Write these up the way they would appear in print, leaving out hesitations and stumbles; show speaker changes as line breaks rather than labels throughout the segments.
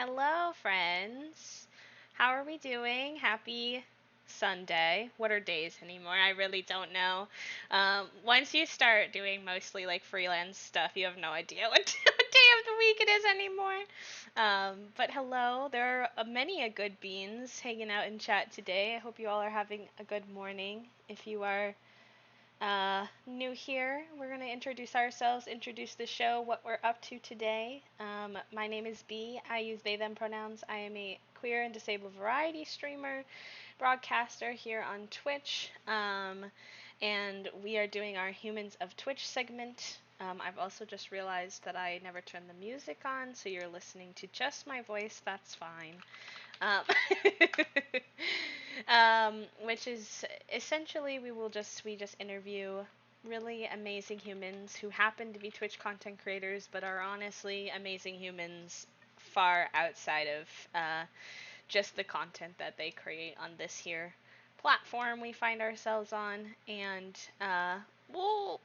Hello, friends. How are we doing? Happy Sunday. What are days anymore? I really don't know. Once you start doing mostly like freelance stuff, you have no idea what, what day of the week it is anymore. But hello, there are many a good beans hanging out in chat today. I hope you all are having a good morning. If you are new here, we're going to introduce ourselves, introduce the show, what we're up to today. My name is B. I use they, them pronouns. I am a queer and disabled variety streamer, broadcaster here on Twitch. And we are doing our Humans of Twitch segment. I've also just realized that I never turned the music on, so you're listening to just my voice. That's fine. Um, which is essentially we just interview really amazing humans who happen to be Twitch content creators, but are honestly amazing humans far outside of just the content that they create on this here platform we find ourselves on. And we'll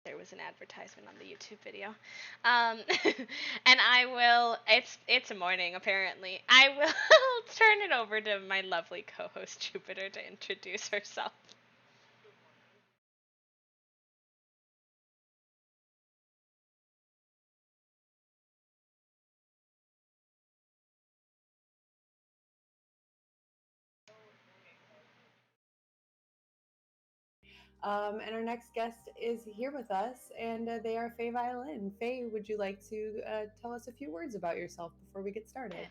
there was an advertisement on the YouTube video. Um, and I will. It's a morning apparently. I will turn it over to my lovely co-host Jupiter to introduce herself.
And our next guest is here with us, and they are Faye Violin. Faye, would you like to tell us a few words about yourself before we get started?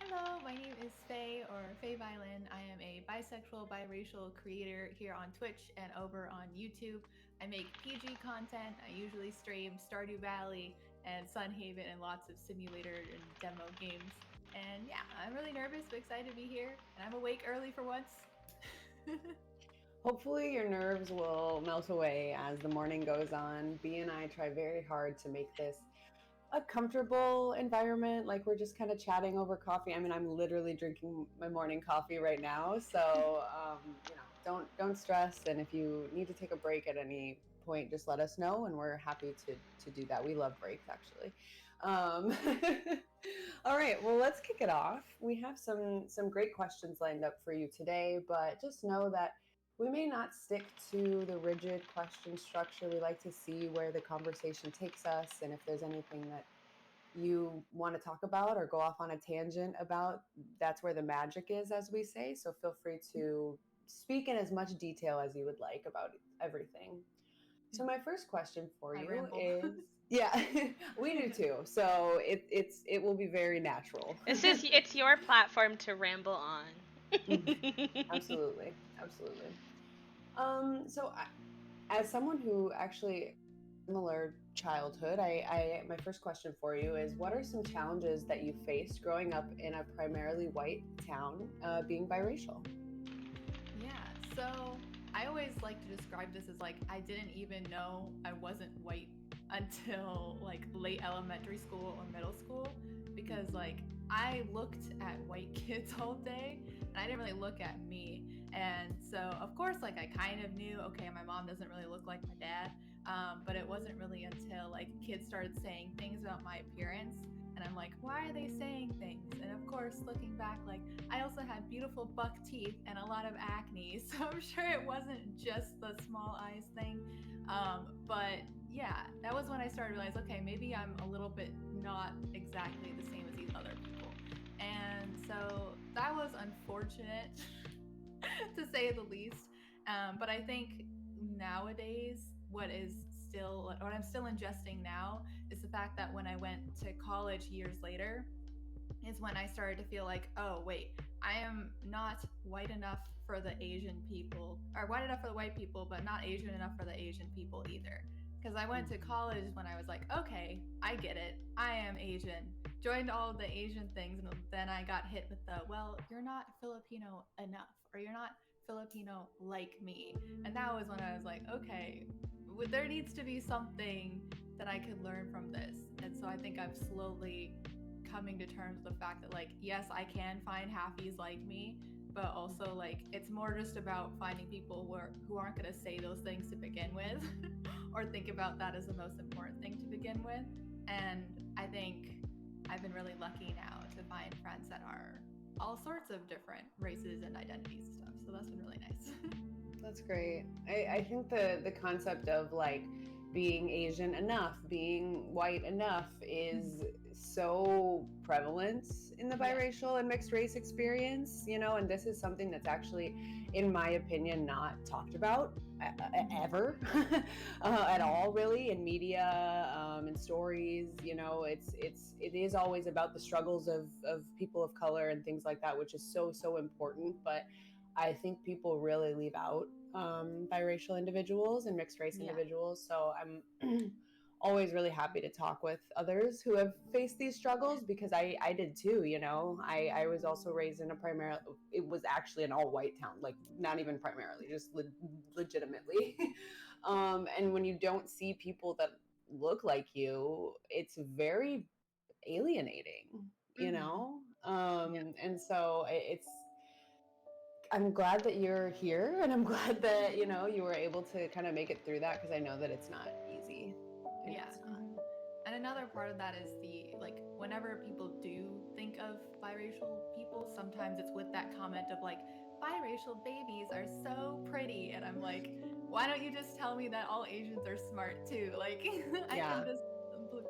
Hello, my name is Faye or Faye Violin. I am a bisexual, biracial creator here on Twitch and over on YouTube. I make PG content. I usually stream Stardew Valley and Sunhaven and lots of simulator and demo games. And yeah, I'm really nervous but excited to be here. And I'm awake early for once.
Hopefully, your nerves will melt away as the morning goes on. B and I try very hard to make this a comfortable environment, like we're just kind of chatting over coffee. I mean, I'm literally drinking my morning coffee right now, so don't stress. And if you need to take a break at any point, just let us know, and we're happy to do that. We love breaks, actually. Um, all right, well, let's kick it off. We have some great questions lined up for you today, but just know that we may not stick to the rigid question structure. We like to see where the conversation takes us, and if there's anything that you want to talk about or go off on a tangent about, that's where the magic is, as we say. So feel free to speak in as much detail as you would like about everything. So my first question for
I
you
ramble.
is, yeah, we do too. So it will be very natural.
It's your platform to ramble on.
Mhm. Absolutely, absolutely. So as someone who actually similar childhood, my first question for you is, what are some challenges that you faced growing up in a primarily white town, being biracial?
Yeah, so I always like to describe this as like I didn't even know I wasn't white until like late elementary school or middle school because like I looked at white kids all day and I didn't really look at me. And so, of course, like I kind of knew, okay, my mom doesn't really look like my dad. But it wasn't really until like kids started saying things about my appearance. And I'm like, why are they saying things? And of course, looking back, like I also had beautiful buck teeth and a lot of acne, so I'm sure it wasn't just the small eyes thing. But yeah, that was when I started to realize, okay, maybe I'm a little bit not exactly the same as these other people. And so that was unfortunate to say the least. But I think nowadays, what I'm still ingesting now is the fact that when I went to college years later, is when I started to feel like, oh, wait, I am not white enough for the Asian people, or white enough for the white people, but not Asian enough for the Asian people either. Because I went to college when I was like, okay, I get it. I am Asian. Joined all the Asian things, and then I got hit with the, well, you're not Filipino enough, or you're not Filipino like me. And that was when I was like, okay, there needs to be something that I could learn from this. And so I think I've slowly coming to terms with the fact that like yes, I can find halfies like me, but also like it's more just about finding people who aren't going to say those things to begin with or think about that as the most important thing to begin with. And I think I've been really lucky now to find friends that are all sorts of different races and identities and stuff. So that's been really nice.
That's great. I think the concept of like being Asian enough, being white enough is so prevalent in the
Yeah.
biracial and mixed race experience, and this is something that's actually, in my opinion, not talked about ever at all, really, in media, in stories. It is always about the struggles of people of color and things like that, which is so important. But I think people really leave out biracial individuals and mixed race
Yeah.
individuals. So I'm always really happy to talk with others who have faced these struggles, because I did too. I was also raised in a primarily, it was actually an all white town, like not even primarily, just legitimately. And when you don't see people that look like you, it's very alienating, you
Mm-hmm.
know?
Yeah.
And so I'm glad that you're here, and I'm glad that, you were able to kind of make it through that, because I know that it's not easy. I know
Yeah.
it's not.
And another part of that is the like whenever people do think of biracial people, sometimes it's with that comment of like biracial babies are so pretty, and I'm like, why don't you just tell me that all Asians are smart too? Like I
Yeah,
can just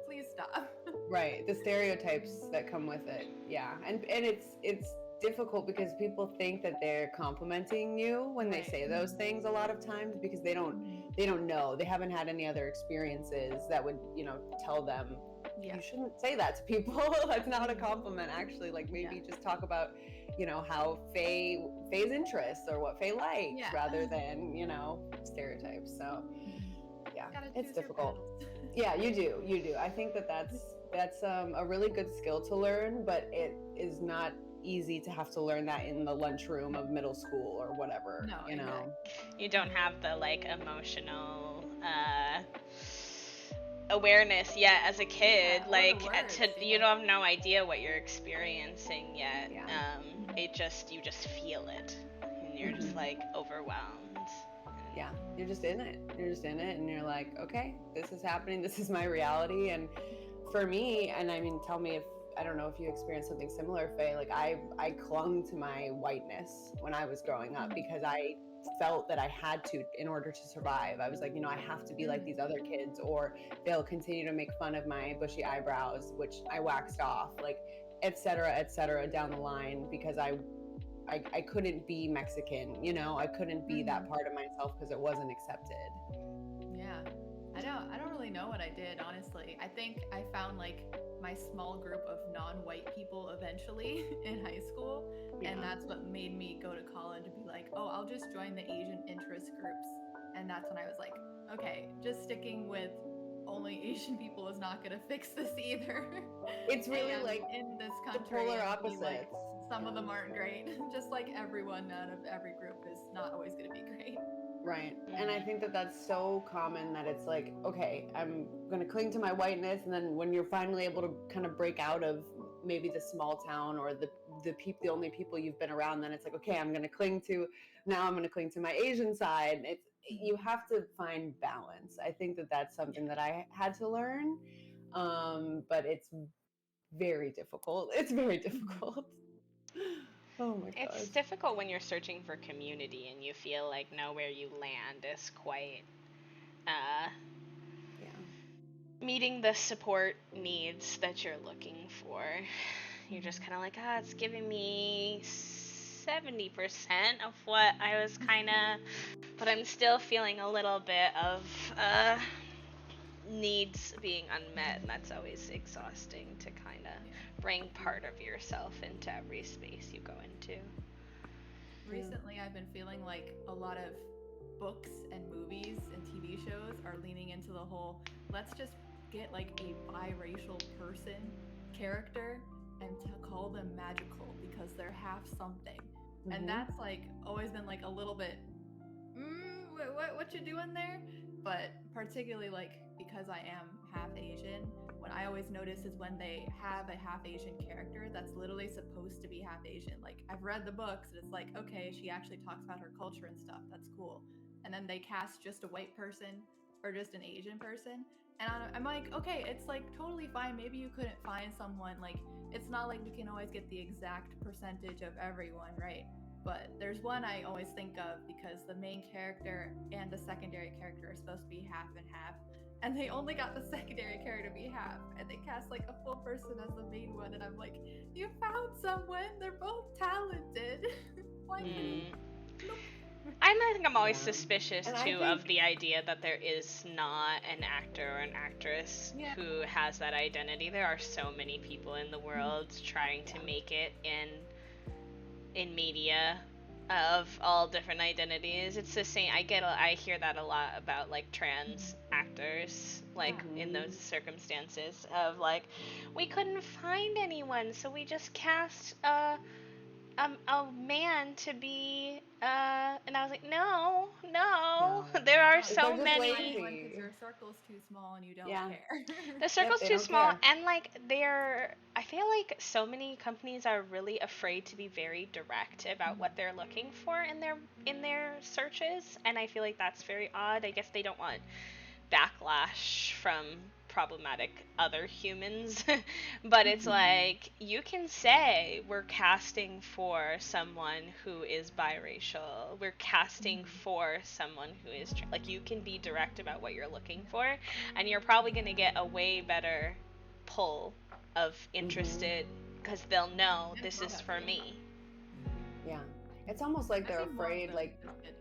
please stop.
right. The stereotypes that come with it. Yeah. And it's difficult because people think that they're complimenting you when they
Right.
say those things a lot of times, because they don't
Mhm.
they don't know. They haven't had any other experiences that would, tell them
Yeah.
you shouldn't say that to people. That's not a
Mhm.
compliment, actually. Like,
Yeah.
maybe just talk about, how Faye's interests or what Faye likes,
Yeah.
rather than, stereotypes. So
Mhm.
yeah,
Gotta
it's
choose your
difficult.
battles.
Yeah, you do. I think that that's a really good skill to learn, but it is not easy to have to learn that in the lunchroom of middle school or whatever,
No,
you know.
exactly.
You don't have the like emotional awareness yet as a kid.
Yeah, or the
Like
words
you
even.
don't have no idea what you're experiencing yet.
Yeah.
It just you just feel it, and you're just
Hmm.
Mhm.
like overwhelmed.
Yeah, you're just in it. You're just in it, and you're like, okay, this is happening. This is my reality. And for me, and I mean, tell me if, I don't know if you experienced something similar, Faye. Like, I clung to my whiteness when I was growing up,
Mhm.
because I felt that I had to in order to survive. I was like, I have to be like these
Mhm.
other kids, or they'll continue to make fun of my bushy eyebrows, which I waxed off, like, et cetera, down the line, because I couldn't be Mexican, I couldn't be that
Mhm.
part of myself because it wasn't accepted.
Yeah. I don't really know what I did, honestly. I think I found like my small group of non-white people eventually in high school, and
Yeah.
that's what made me go to college and be like, "Oh, I'll just join the Asian interest groups." And that's when I was like, "Okay, just sticking with only Asian people is not going to fix this either."
It's really
And
like
in this
the
country
polar
and be like
opposites.
some of
Yeah.
them aren't great, just like everyone out of every group is not always going to be great.
Right. And I
Mhm.
think that that's so common, that it's like, okay, I'm going to cling to my whiteness. And then when you're finally able to kind of break out of maybe the small town, or the only people you've been around, then it's like, okay, I'm going to cling to my Asian side. You
Mhm.
have to find balance. I think that that's
Yeah.
something that I had to learn. But it's very difficult. It's very
Mhm.
difficult. Oh my
It's
gosh.
difficult when you're searching for community and you feel like nowhere you land is quite uh,
Yeah.
meeting the support needs that you're looking for. You're just
Mhm.
kind of like, it's giving me 70% of what I was kind of, but I'm still feeling a little bit of uh, needs being unmet, and
Mhm.
that's always exhausting to kind
Yeah.
of bring part of yourself into every space you go into.
Yeah.
Recently, I've been feeling like a lot of books and movies and TV shows are leaning into the whole let's just get like a biracial person character and to call them magical because they're half something. And
Mm-hmm.
that's like always been like a little bit what you doing there? But particularly like because I am half Asian, what I always notice is when they have a half Asian character that's literally supposed to be half Asian. Like I've read the books and it's like, okay, she actually talks about her culture and stuff. That's cool. And then they cast just a white person or just an Asian person. And I'm like, okay, it's like totally fine. Maybe you couldn't find someone, like, it's not like we can always get the exact percentage of everyone, right? But there's one I always think of because the main character and the secondary character are supposed to be half and half. And they only got the secondary character to be half. And they cast like a full person as the main one. And I'm like, you found someone. They're both talented. Why couldn't. Nope.
I think I'm always
Yeah.
suspicious
And I
too
think
of the idea that there is not an actor or an actress
Yeah.
who has that identity. There are so many people in the world trying to
Yeah.
make it in media of all different identities. It's the same. I hear that a lot about like trans actors, like in those circumstances of like we couldn't find anyone, so we just cast a man to be and I was like, no, there are
No, you
so
they're
can't
just
find
many.
anyone because
lazy.
your circle's too small and you don't
Yeah.
care.
The
Yep,
circle's
they
too
don't
small,
care.
and like I feel like so many companies are really afraid to be very direct about what they're looking for in their searches, and I feel like that's very odd. I guess they don't want backlash from problematic other humans. But it's like you can say we're casting for someone who is biracial, we're casting for someone who is like you can be direct about what you're looking for, and you're probably going to get a way better pull of interested because they'll know
Yeah,
this is for me.
Yeah. It's almost like
I
they're
see more of
afraid,
them
like,
interested.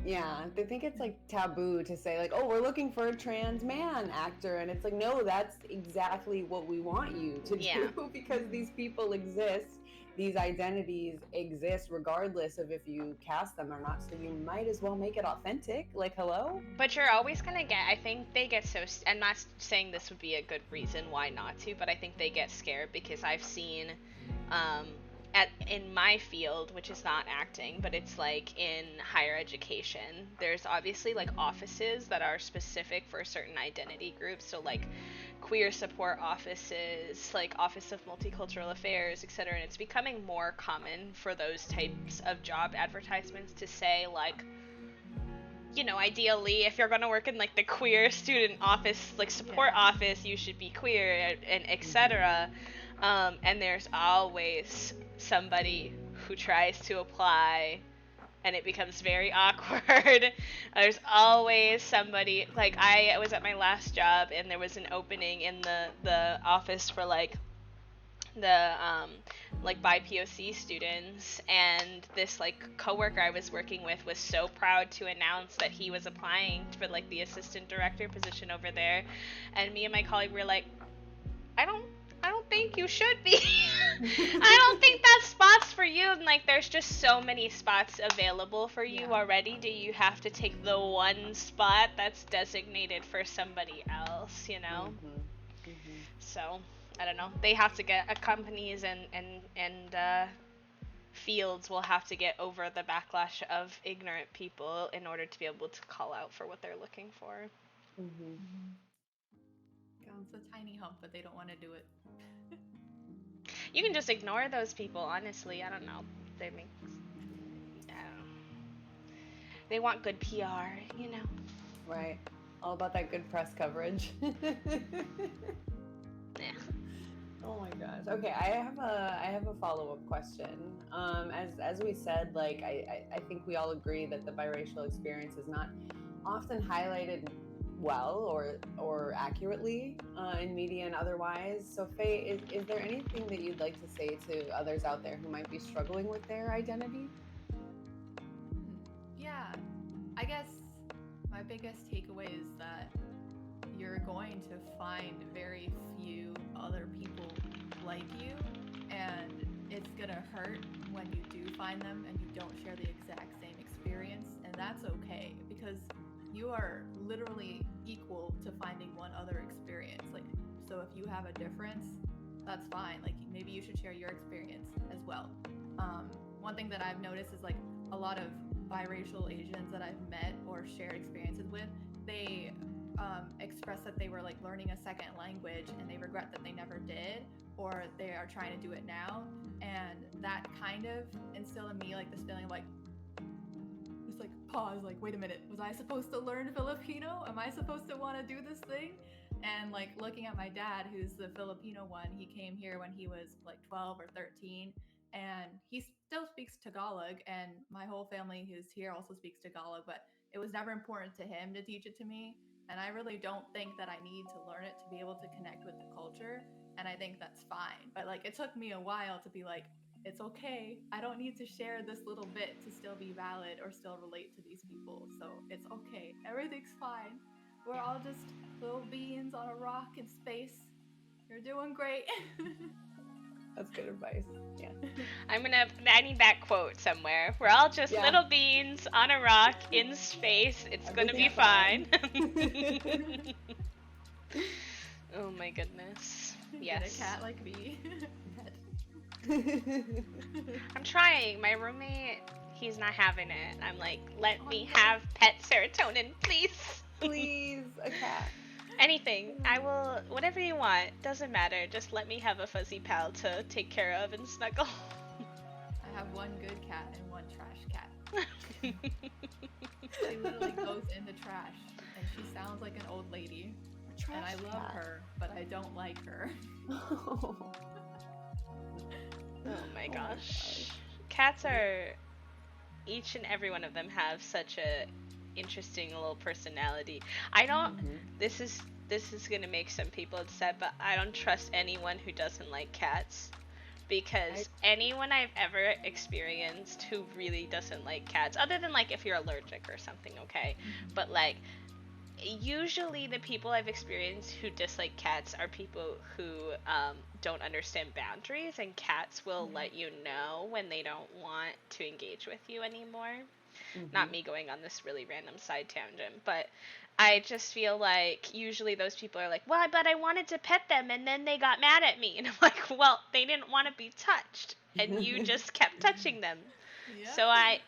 yeah, they think it's like taboo to say, like, oh, we're looking for a trans man actor. And it's like, no, that's exactly what we want you to
Yeah.
do because these people exist. These identities exist regardless of if you cast them or not. So you might as well make it authentic. Like, hello?
But you're always gonna get. I think they get so. I'm not saying this would be a good reason why not to, but I think they get scared because I've seen, um, in my field, which is not acting, but it's like in higher education. There's obviously like offices that are specific for certain identity groups. So like queer support offices, like Office of Multicultural Affairs, etc. And it's becoming more common for those types of job advertisements to say like, you know, ideally, if you're going to work in like the queer student office, like support office, you should be queer and etc. And there's always somebody who tries to apply, and it becomes very awkward. There's always somebody, like I was at my last job, and there was an opening in the office for like the like BIPOC students, and this like coworker I was working with was so proud to announce that he was applying for like the assistant director position over there, and me and my colleague were like, I don't think you should be. I don't think that spot's for you. And like there's just so many spots available for you already. Do you have to take the one spot that's designated for somebody else, you know? So I don't know. They have to get companies and fields will have to get over the backlash of ignorant people in order to be able to call out for what they're looking for.
It's a tiny hump, but they don't want to do it.
You can just ignore those people, honestly. I don't know. They make, I don't know. They want good PR, you know.
Right. All about that good press coverage.
Yeah.
Oh my gosh. Okay, I have a follow-up question. As we said, like I think we all agree that the biracial experience is not often highlighted well or accurately in media and otherwise. So Faye, is there anything that you'd like to say to others out there who might be struggling with their identity?
Yeah, I guess my biggest takeaway is that you're going to find very few other people like you, and it's gonna hurt when you do find them and you don't share the exact same experience, and that's okay because you are literally equal to finding one other experience. Like, so if you have a difference, that's fine. Like, maybe you should share your experience as well. One thing that I've noticed is like a lot of biracial Asians that I've met or shared experiences with, they express that they were like learning a second language and they regret that they never did, or they are trying to do it now, and that kind of instilled in me like this feeling of like this like pause, like, wait a minute, was I supposed to learn Filipino? Am I supposed to want to do this thing? And like looking at my dad, who's the Filipino one, he came here when he was like 12 or 13, and he still speaks Tagalog, and my whole family who's here also speaks Tagalog, but it was never important to him to teach it to me. And I really don't think that I need to learn it to be able to connect with the culture. And I think that's fine. But like, it took me a while to be like, it's okay. I don't need to share this little bit to still be valid or still relate to these people. So it's okay. Everything's fine. We're all just little beings on a rock in space. You're doing great.
That's good advice. Yeah.
I need that quote somewhere. We're all just
Yeah.
little beans on a rock in space. It's gonna be fine. Oh my goodness. Yes.
Get a cat like me.
I'm trying. My roommate, he's not having it. I'm like, let me have pet serotonin, please.
Please, a cat.
Anything. I will, whatever you want. Doesn't matter. Just let me have a fuzzy pal to take care of and snuggle.
I have one good cat and one trash cat. She literally goes in the trash, and she sounds like an old lady. And I love her, but I don't like her.
Oh.
Oh my gosh. Cats are, each and every one of them have such a interesting little personality. I don't, this is gonna make some people upset, but I don't trust anyone who doesn't like cats. Because anyone I've ever experienced who really doesn't like cats, other than like if you're allergic or something, okay? But like, usually the people I've experienced who dislike cats are people who don't understand boundaries, and cats will let you know when they don't want to engage with you anymore. Not me going on this really random side tangent, but I just feel like usually those people are like, well, but I wanted to pet them and then they got mad at me. And I'm like, well, they didn't want to be touched and you just kept touching them.
Yeah.
So I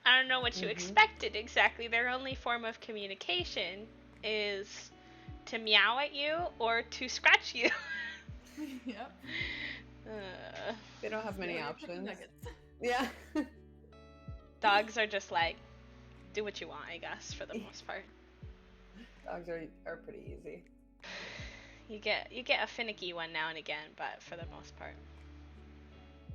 don't know what you expected exactly. Their only form of communication is to meow at you or to scratch you.
Yep.
They don't have many
Steal your
options.
chicken nuggets.
Yeah.
Dogs are just like, do what you want, I guess, for the most part.
Dogs are pretty easy.
You get a finicky one now and again, but for the most part,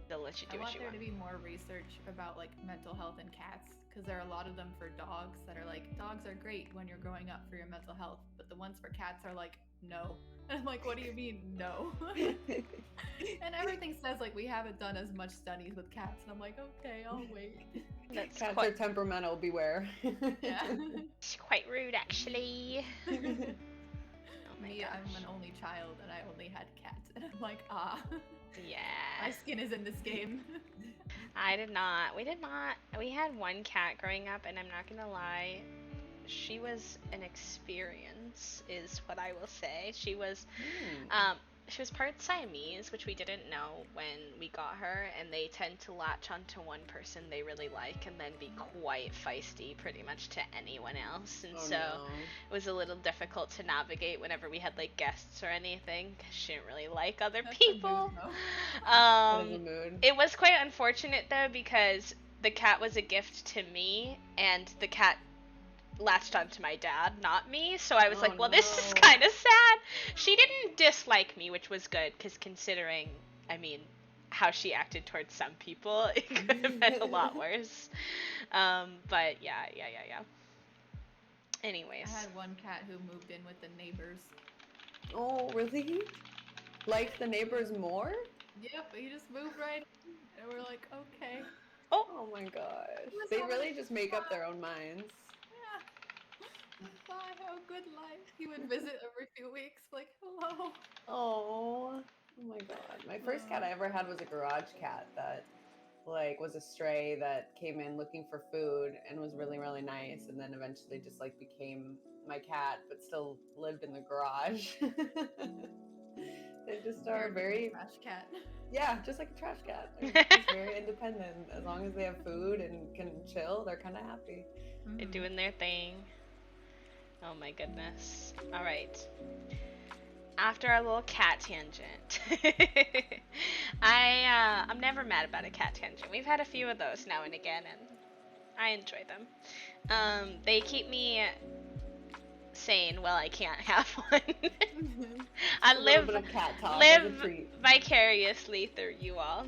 they'll let you do
I
what
want
you
there
want.
to be more research about like mental health in cats, because there are a lot of them for dogs that are like, dogs are great when you're growing up for your mental health, but the ones for cats are like, no. And I'm like, what do you mean no? And everything says like we haven't done as much studies with cats, and I'm like, okay, I'll wait.
That's
Cats are
quite,
temperamental, beware.
Yeah.
it's quite rude, actually. Oh my
Me,
gosh.
I'm an only child and I only had cats, and I'm like, my
Yeah.
skin is in this game.
I did not. We did not. We had one cat growing up, and I'm not gonna lie, she was an experience, is what I will say. She was part Siamese, which we didn't know when we got her, and they tend to latch onto one person they really like and then be quite feisty pretty much to anyone else. And it was a little difficult to navigate whenever we had like guests or anything, because she didn't really like other people.
That is a mood.
It was quite unfortunate though, because the cat was a gift to me, and the cat latched onto my dad, not me. So I was like, well, this is kind of sad. She didn't dislike me, which was good, because considering, I mean, how she acted towards some people, it could have been a lot worse. But yeah. Anyways.
I had one cat who moved in with the neighbors.
Oh, really? Like the neighbors more?
Yep, he just moved right in, and we're like, okay.
Oh my gosh. They really just make up their own minds.
Yeah. Bye, have a good life. He would visit every few weeks, like, hello.
Oh my god. My first cat I ever had was a garage cat that like was a stray that came in looking for food and was really, really nice, and then eventually just like became my cat but still lived in the garage. They just are very
trash cat.
Yeah, just like a trash cat. They're just very independent. As long as they have food and can chill, they're kind of happy.
They're doing their thing. Oh my goodness. All right. After our little cat tangent, I'm never mad about a cat tangent. We've had a few of those now and again, and I enjoy them. They keep me sane while I can't have one. I
Just a little
live
bit of cat talk as a
live
treat.
vicariously through you all.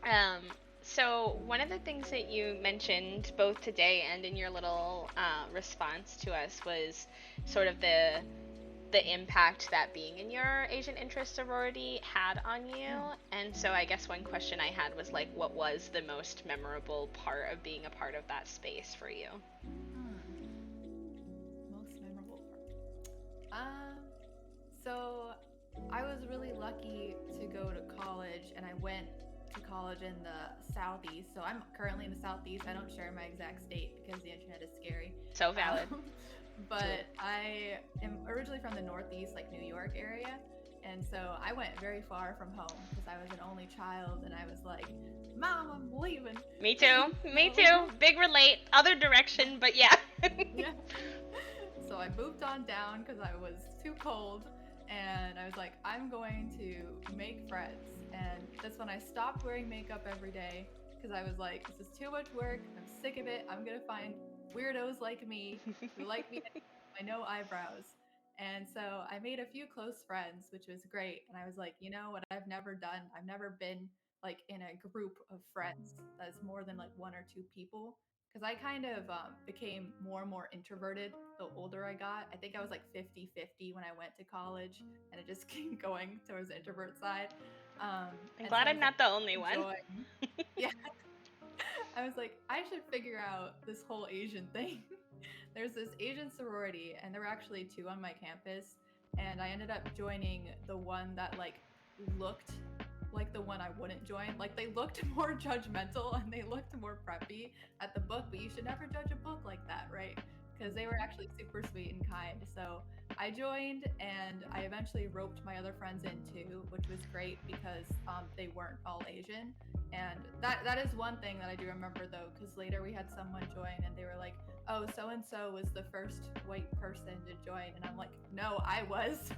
Um, so one of the things that you mentioned both today and in your little response to us was sort of the impact that being in your Asian interest sorority had on you. And so I guess one question I had was like, what was the most memorable part of being a part of that space for you?
Most memorable part. So I was really lucky to go to college, and I went to college in the southeast. So I'm currently in the southeast. I don't share my exact state because the internet is scary.
So valid.
But I am originally from the northeast, like New York area. And so I went very far from home because I was an only child, and I was like, Mom, I'm leaving.
Me too. Me too. Big relate. Other direction, but yeah.
Yeah. So I moved on down because I was too cold, and I was like, I'm going to make friends. And that's when I stopped wearing makeup every day because I was like, this is too much work. I'm sick of it. I'm going to find weirdos like me who like me with my no eyebrows. And so I made a few close friends, which was great. And I was like, you know what I've never done? I've never been like in a group of friends that's more than like one or two people, because I kind of became more and more introverted the older I got. I think I was like 50-50 when I went to college, and it just kept going towards the introvert side.
I'm
And so
glad
I
I'm
was like,
not the only one.
join. Yeah. I was like, I should figure out this whole Asian thing. There's this Asian sorority, and there were actually two on my campus, and I ended up joining the one that like looked like the one I wouldn't join. Like they looked more judgmental and they looked more preppy at the book, but you should never judge a book like that, right? Because they were actually super sweet and kind. So I joined, and I eventually roped my other friends in too, which was great because they weren't all Asian. And that is one thing that I do remember though, because later we had someone join and they were like, oh, so and so was the first white person to join. And I'm like, no, I was.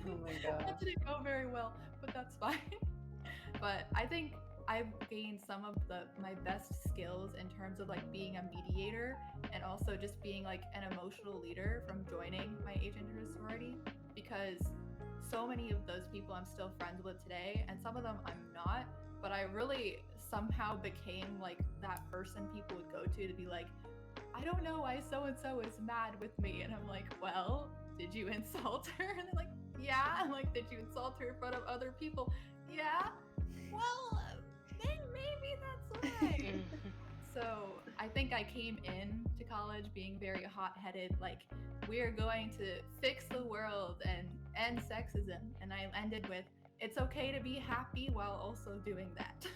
Oh my gosh.
That didn't go very well, but that's fine. But I think I've gained some of my best skills in terms of like being a mediator and also just being like an emotional leader from joining my Asian sorority, because so many of those people I'm still friends with today, and some of them I'm not, but I really somehow became like that person people would go to be like, I don't know why so and so is mad with me. And I'm like, well, did you insult her? And they're like, yeah. I'm like, did you insult her in front of other people? Yeah. Well, maybe that's why. So I think I came in to college being very hot-headed, like, we're going to fix the world and end sexism. And I ended with, it's okay to be happy while also doing that.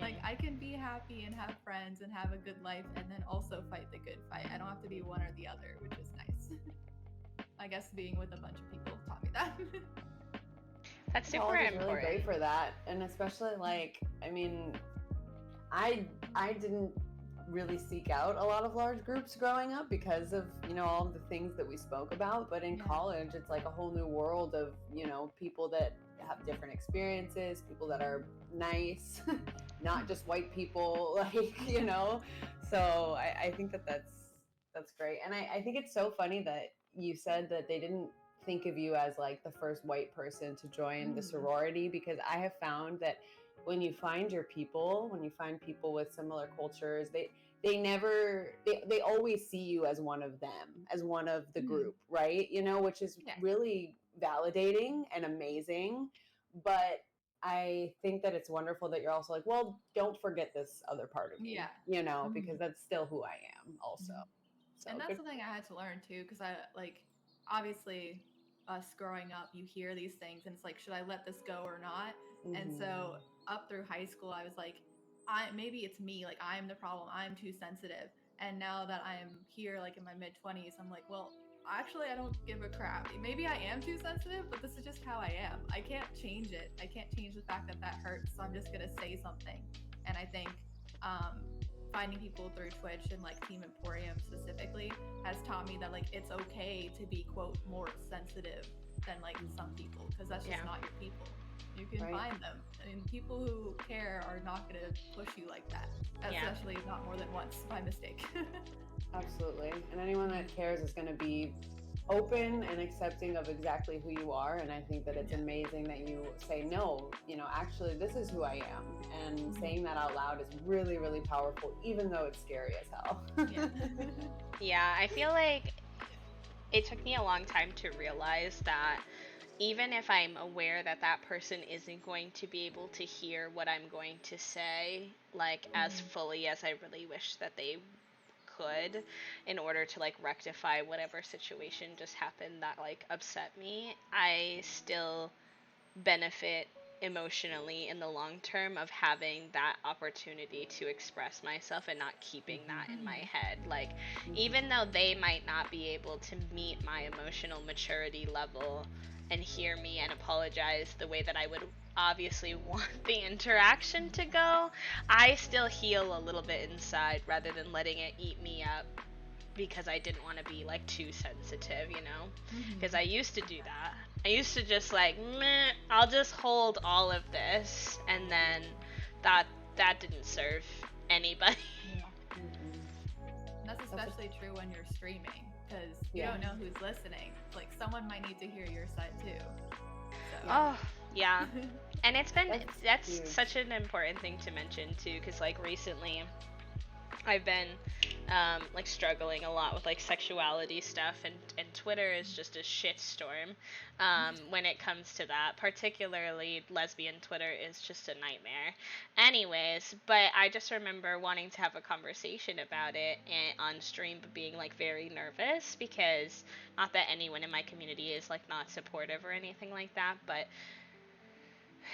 Like, I can be happy and have friends and have a good life and then also fight the good fight. I don't have to be one or the other, which is nice. I guess being with a bunch of people taught me that.
That's super
College is
important.
really great for that, and especially like, I mean, I didn't really seek out a lot of large groups growing up because of, you know, all the things that we spoke about. But in college, it's like a whole new world of, you know, people that have different experiences, people that are nice, not just white people, like, you know. So I think that's great. And I think it's so funny that you said that they didn't think of you as like the first white person to join the sorority, because I have found that when you find your people, when you find people with similar cultures, they always see you as one of them, as one of the group, right? You know, which is really validating and amazing. But I think that it's wonderful that you're also like, well, don't forget this other part of me, you know, because that's still who I am also. So
and that's something I had to learn too, because I like, obviously us growing up, you hear these things and it's like, should I let this go or not? And so up through high school, I was like, maybe it's me, like I'm the problem, I'm too sensitive. And now that I'm here, like in my mid 20s, I'm like, well, actually, I don't give a crap. Maybe I am too sensitive, but this is just how I am. I can't change it. I can't change the fact that that hurts. So I'm just gonna say something. And I think finding people through Twitch and like Team Emporium specifically has taught me that like it's okay to be quote more sensitive than like some people, because that's just not your people. You can
Right.
find them. I mean, people who care are not going to push you like that,
Yeah.
especially not more than once by mistake.
Absolutely. And anyone that cares is going to be open and accepting of exactly who you are. And I think that it's
Yeah.
amazing that you say, no, actually, this is who I am. And saying that out loud is really, really powerful, even though it's scary as hell.
Yeah.
Yeah, I feel like it took me a long time to realize that even if I'm aware that that person isn't going to be able to hear what I'm going to say, like, as fully as I really wish that they could, in order to like rectify whatever situation just happened that like upset me, I still benefit emotionally in the long term of having that opportunity to express myself and not keeping that in my head. Like, even though they might not be able to meet my emotional maturity level and hear me and apologize the way that I would obviously want the interaction to go, I still heal a little bit inside rather than letting it eat me up because I didn't want to be like too sensitive, you know? Because I used to do that. I used to just like, meh, I'll just hold all of this, and then that that didn't serve anybody.
Yeah. And that's especially true when you're streaming, because you don't know who's listening. Like, someone might need to hear your side too. So.
Oh, yeah. And that's
huge.
such an important thing to mention too, because like recently I've been like struggling a lot with like sexuality stuff, and Twitter is just a shitstorm when it comes to that. Particularly lesbian Twitter is just a nightmare. Anyways, but I just remember wanting to have a conversation about it on stream, but being like very nervous because not that anyone in my community is like not supportive or anything like that, but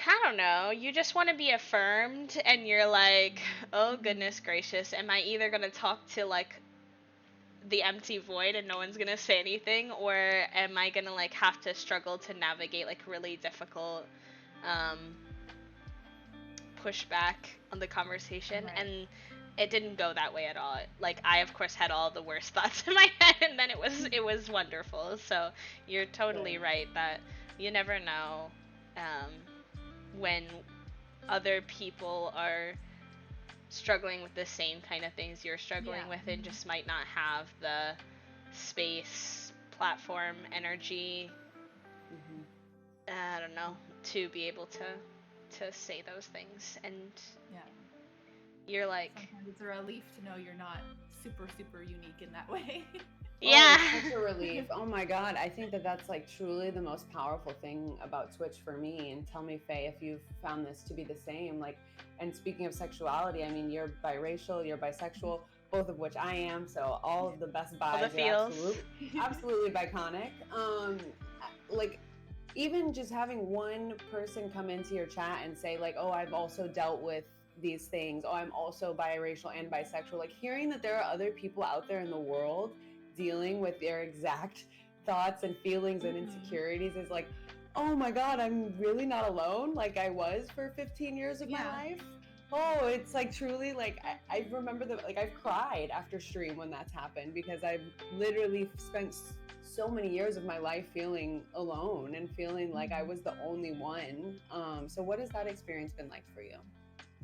I don't know. You just want to be affirmed, and you're like, oh goodness gracious, am I either gonna talk to like the empty void and no one's gonna say anything, or am I gonna like have to struggle to navigate like really difficult um, pushback on the conversation?
Right.
And it didn't go that way at all. Like, I of course had all the worst thoughts in my head, and then it was wonderful. So you're totally right that you never know when other people are struggling with the same kind of things you're struggling with and just might not have the space, platform, energy, I don't know, to be able to say those things. And you're like,
sometimes it's a relief to know you're not super unique in that way.
yeah.
Oh, it's such a relief. Oh my God. I think that that's like truly the most powerful thing about Twitch for me. And tell me, Faye, if you've found this to be the same. Like, and speaking of sexuality, I mean, you're biracial, you're bisexual, both of which I am. So all of the best
All the
buys are
feels.
absolutely biconic. Like, even just having one person come into your chat and say like, oh, I've also dealt with these things. Oh, I'm also biracial and bisexual. Like, hearing that there are other people out there in the world dealing with their exact thoughts and feelings and insecurities is like, oh my God, I'm really not alone like I was for 15 years of my life. Oh, it's like truly like I remember that, like, I've cried after stream when that's happened because I've literally spent so many years of my life feeling alone and feeling like I was the only one. So what has that experience been like for you?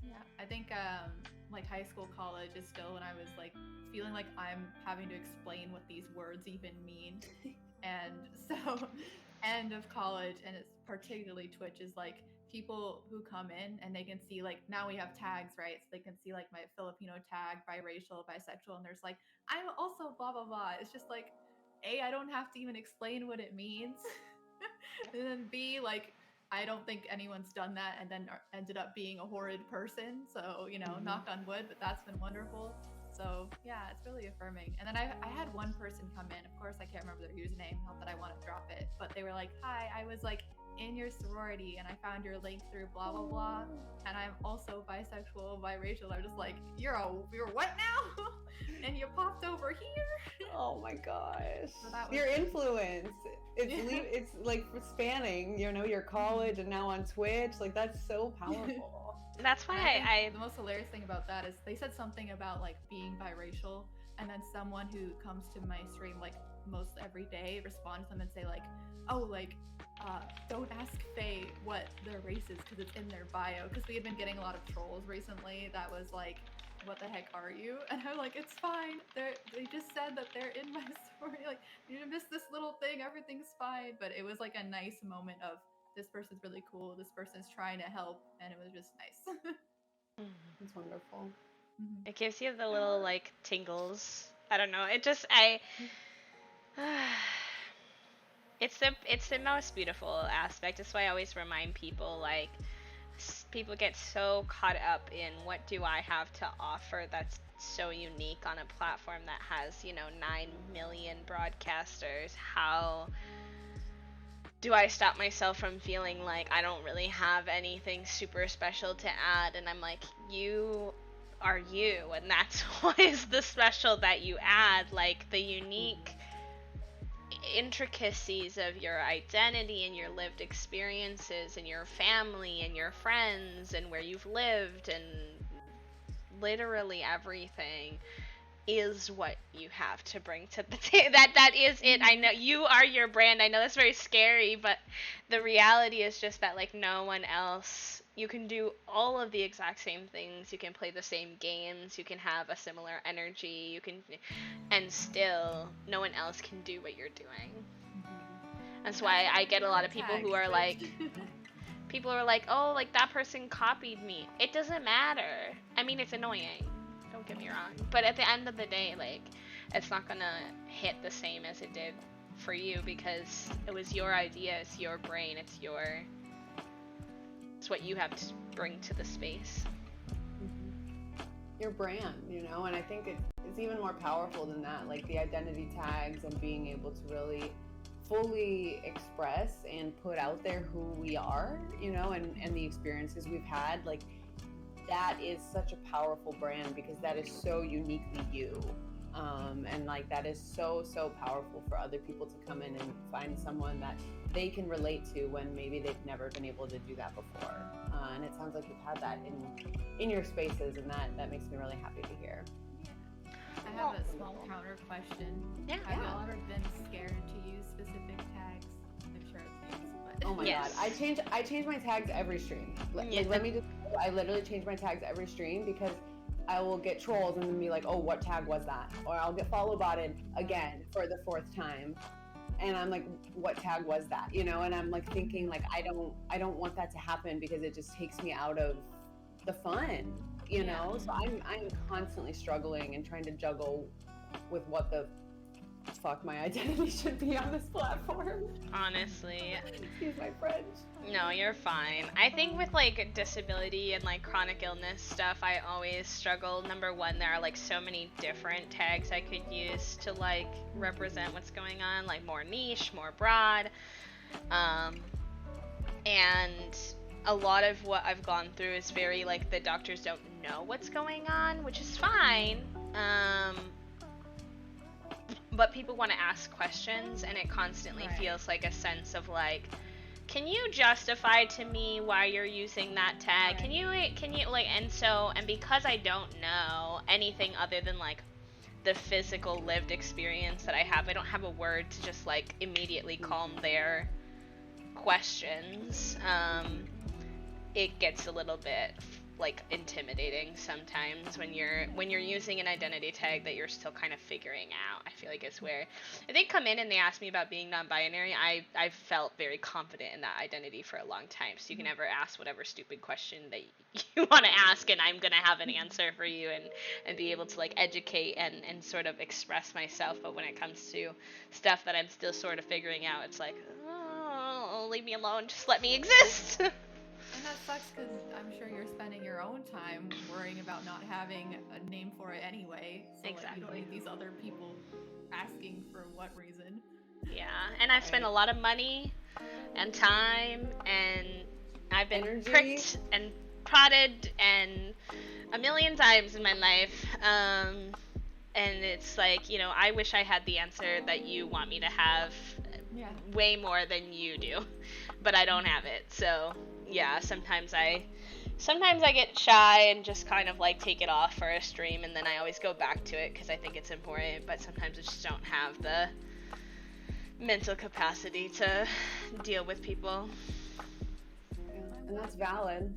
Yeah, I think like high school, college is still when I was like feeling like I'm having to explain what these words even mean. And so end of college, and it's particularly Twitch, is like people who come in and they can see, like, now we have tags, right? So they can see like my Filipino tag, biracial, bisexual, and there's like, I'm also blah blah blah. It's just like, A, I don't have to even explain what it means. And then B, like, I don't think anyone's done that and then ended up being a horrid person. So, knock on wood, but that's been wonderful. So yeah, it's really affirming. And then I had one person come in. Of course, I can't remember their username. Not that I want to drop it, but they were like, "Hi, I was like in your sorority, and I found your link through blah blah blah, and I'm also bisexual, biracial." I'm just like, "You're what now?" And you popped over here.
Oh my gosh,
So
your influence. It's like spanning, your college and now on Twitch. Like, that's so powerful.
That's why I
the most hilarious thing about that is they said something about like being biracial, and then someone who comes to my stream like most every day respond to them and say like, oh, like don't ask Faye what their race is because it's in their bio. Because we had been getting a lot of trolls recently that was like, what the heck are you? And I'm like, it's fine. They just said that they're in my story. Like, you missed this little thing. Everything's fine. But it was like a nice moment of, this person's really cool. This person's trying to help. And it was just nice.
It's wonderful.
It gives you the little like tingles. I don't know. It just it's the most beautiful aspect. That's why I always remind people, like, people get so caught up in what do I have to offer that's so unique on a platform that has, 9 million broadcasters. How do I stop myself from feeling like I don't really have anything super special to add? And I'm like, you are you, and that's what is the special that you add, like the unique intricacies of your identity and your lived experiences and your family and your friends and where you've lived, and literally everything is what you have to bring to the table. That is it. I know you are your brand. I know that's very scary, but the reality is just that, like, no one else. You can do all of the exact same things. You can play the same games. You can have a similar energy. And still, no one else can do what you're doing. That's why I get a lot of people who are like, oh, like, that person copied me. It doesn't matter. I mean, it's annoying. Don't get me wrong. But at the end of the day, like, it's not gonna hit the same as it did for you because it was your idea, it's your brain, it's what you have to bring to the space.
Your brand, and I think it's even more powerful than that, like the identity tags and being able to really fully express and put out there who we are, and the experiences we've had. Like, that is such a powerful brand because that is so uniquely you. And like, that is so powerful for other people to come in and find someone that they can relate to when maybe they've never been able to do that before. And it sounds like you've had that in your spaces, and that makes me really happy to hear.
I have a small counter question.
Yeah.
Have y'all ever been scared to use specific tags? I'm sure it's things, but
Oh my god, I change my tags every stream. Let me just. I literally change my tags every stream because I will get trolls and then be like, oh, what tag was that? Or I'll get follow botted again for the 4th time, and I'm like, what tag was that? And I'm like thinking, like, I don't want that to happen because it just takes me out of the fun, So I'm constantly struggling and trying to juggle with what the fuck my identity should be on this platform.
Honestly.
Excuse my French.
No, you're fine. I think with, like, disability and, like, chronic illness stuff, I always struggle. Number one, there are, like, so many different tags I could use to, like, represent what's going on, like, more niche, more broad. And a lot of what I've gone through is very, like, the doctors don't know what's going on, which is fine. But people want to ask questions, and it constantly feels like a sense of, like, can you justify to me why you're using that tag? Can you like, and because I don't know anything other than, like, the physical lived experience that I have a word to just, like, immediately calm their questions. It gets a little bit, like, intimidating sometimes when you're using an identity tag that you're still kind of figuring out. I feel like it's where if they come in and they ask me about being non-binary, I felt very confident in that identity for a long time. So you can never ask whatever stupid question that you want to ask, and I'm gonna have an answer for you and be able to, like, educate and sort of express myself. But when it comes to stuff that I'm still sort of figuring out, it's like, oh, leave me alone, just let me exist.
And that sucks because I'm sure you're spending your own time worrying about not having a name for it anyway. So,
exactly.
Like, you don't need these other people asking for what reason.
Yeah, and I've spent a lot of money and time, and I've been pricked and prodded and a million times in my life. And it's like, I wish I had the answer that you want me to have way more than you do, but I don't have it. So yeah, sometimes I get shy and just kind of, like, take it off for a stream, and then I always go back to it because I think it's important, but sometimes I just don't have mental capacity to deal with people.
Yeah, and that's valid.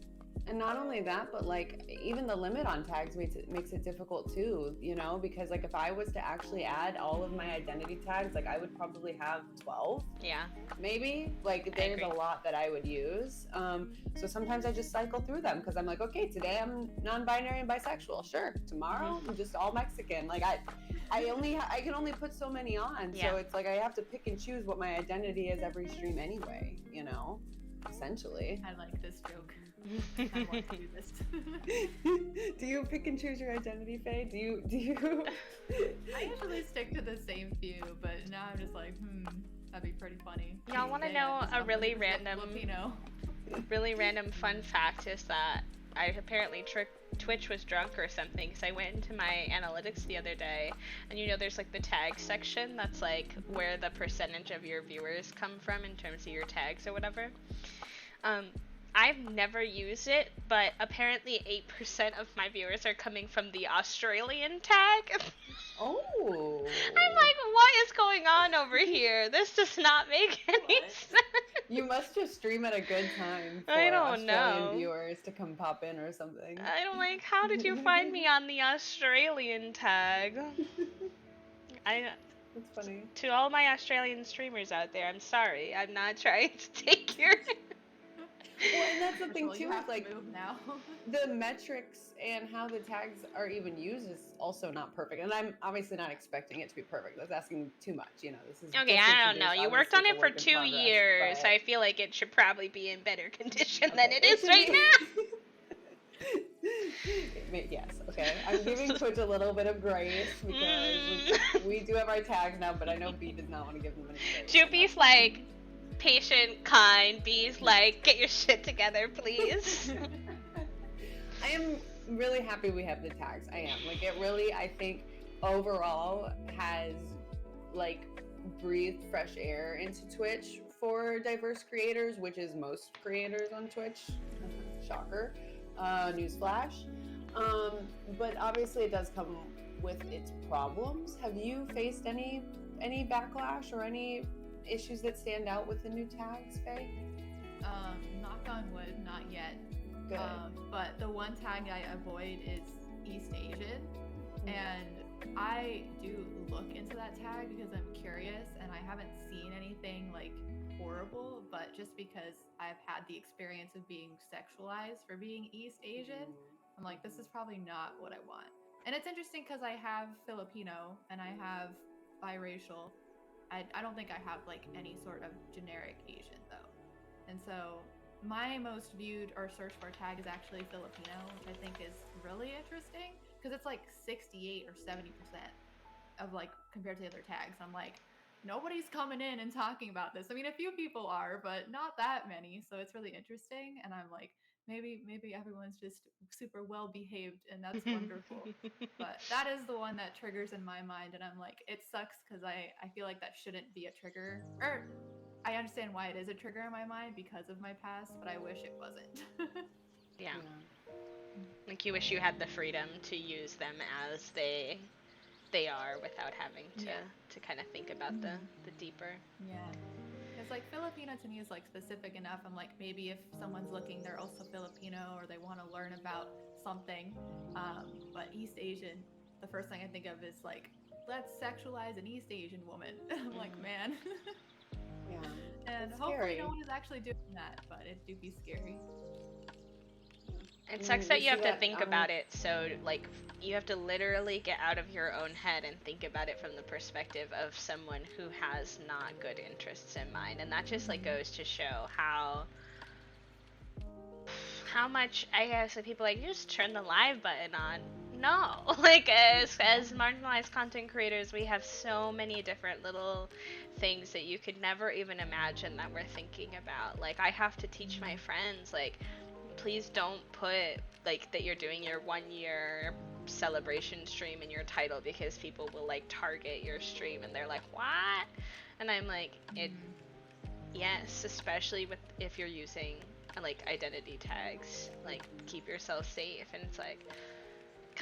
And not only that, but like even the limit on tags makes it difficult too, you know, because like if I was to actually add all of my identity tags, like I would probably have 12.
Yeah.
Maybe. Like there's a lot that I would use. So sometimes I just cycle through them because I'm like, okay, today I'm non-binary and bisexual. Sure. Tomorrow I'm just all Mexican. Like I can only put so many on.
Yeah.
So it's like I have to pick and choose what my identity is every stream anyway, you know, essentially.
I like this joke. I want to do this.
Do you pick and choose your identity, Faye? Do you?
I usually stick to the same few, but now I'm just like, that'd be pretty funny.
Y'all want to know a really random fun fact is that I apparently Twitch was drunk or something, because I went into my analytics the other day, and you know there's like the tag section that's like where the percentage of your viewers come from in terms of your tags or whatever. I've never used it, but apparently 8% of my viewers are coming from the Australian tag.
Oh.
I'm like, what is going on over here? This does not make any sense.
You must just stream at a good time for
I don't
Australian
know.
viewers to come pop in or something.
I don't like, how did you find me on the Australian tag?
That's funny.
To all my Australian streamers out there, I'm sorry. I'm not trying to take your...
Well, and that's the thing too,
is
like
move now.
the metrics and how the tags are even used is also not perfect. And I'm obviously not expecting it to be perfect. That's asking too much, you know. This is
okay. I don't know. You worked on it for 2 years.
But...
I feel like it should probably be in better condition than it is right
now. Yes. Okay. I'm giving Twitch a little bit of grace because we do have our tags now, but I know B does not want to give them any grace.
Jupi's like patient, kind. B's like, get your shit together, please.
I am really happy we have the tags. I am. Like, it really, I think, overall has, like, breathed fresh air into Twitch for diverse creators, which is most creators on Twitch. Shocker. Newsflash. But obviously it does come with its problems. Have you faced any backlash or any issues that stand out with the new tags, Faye?
Knock on wood, not yet.
Good.
But the one tag I avoid is East Asian, and I do look into that tag because I'm curious, and I haven't seen anything like horrible, but just because I've had the experience of being sexualized for being East Asian, I'm like, this is probably not what I want. And it's interesting because I have Filipino and I have biracial. I don't think I have like any sort of generic Asian though. And so my most viewed or searched for tag is actually Filipino, which I think is really interesting because it's like 68 or 70% of like compared to the other tags. I'm like, nobody's coming in and talking about this. I mean, a few people are, but not that many. So it's really interesting. And I'm like, maybe everyone's just super well behaved, and that's wonderful. But that is the one that triggers in my mind, and I'm like, it sucks because I feel like that shouldn't be a trigger. Or I understand why it is a trigger in my mind because of my past, but I wish it wasn't.
Yeah. Like you wish you had the freedom to use them as they are without having to kind of think about the deeper.
Yeah. It's like Filipino to me is like specific enough. I'm like, maybe if someone's looking, they're also Filipino or they want to learn about something. But East Asian, the first thing I think of is like, let's sexualize an East Asian woman. I'm like, man.
Yeah.
And hopefully no one is actually doing that, but it do be scary.
It sucks that you have to think about it, so like you have to literally get out of your own head and think about it from the perspective of someone who has not good interests in mind, and that just like goes to show how much, I guess, like, people like, you just turn the live button on. No, like as marginalized content creators, we have so many different little things that you could never even imagine that we're thinking about. Like I have to teach my friends, like, please don't put like that you're doing your 1 year celebration stream in your title, because people will like target your stream and they're like, what? And I'm like, yes, especially with if you're using like identity tags, like keep yourself safe. And it's like,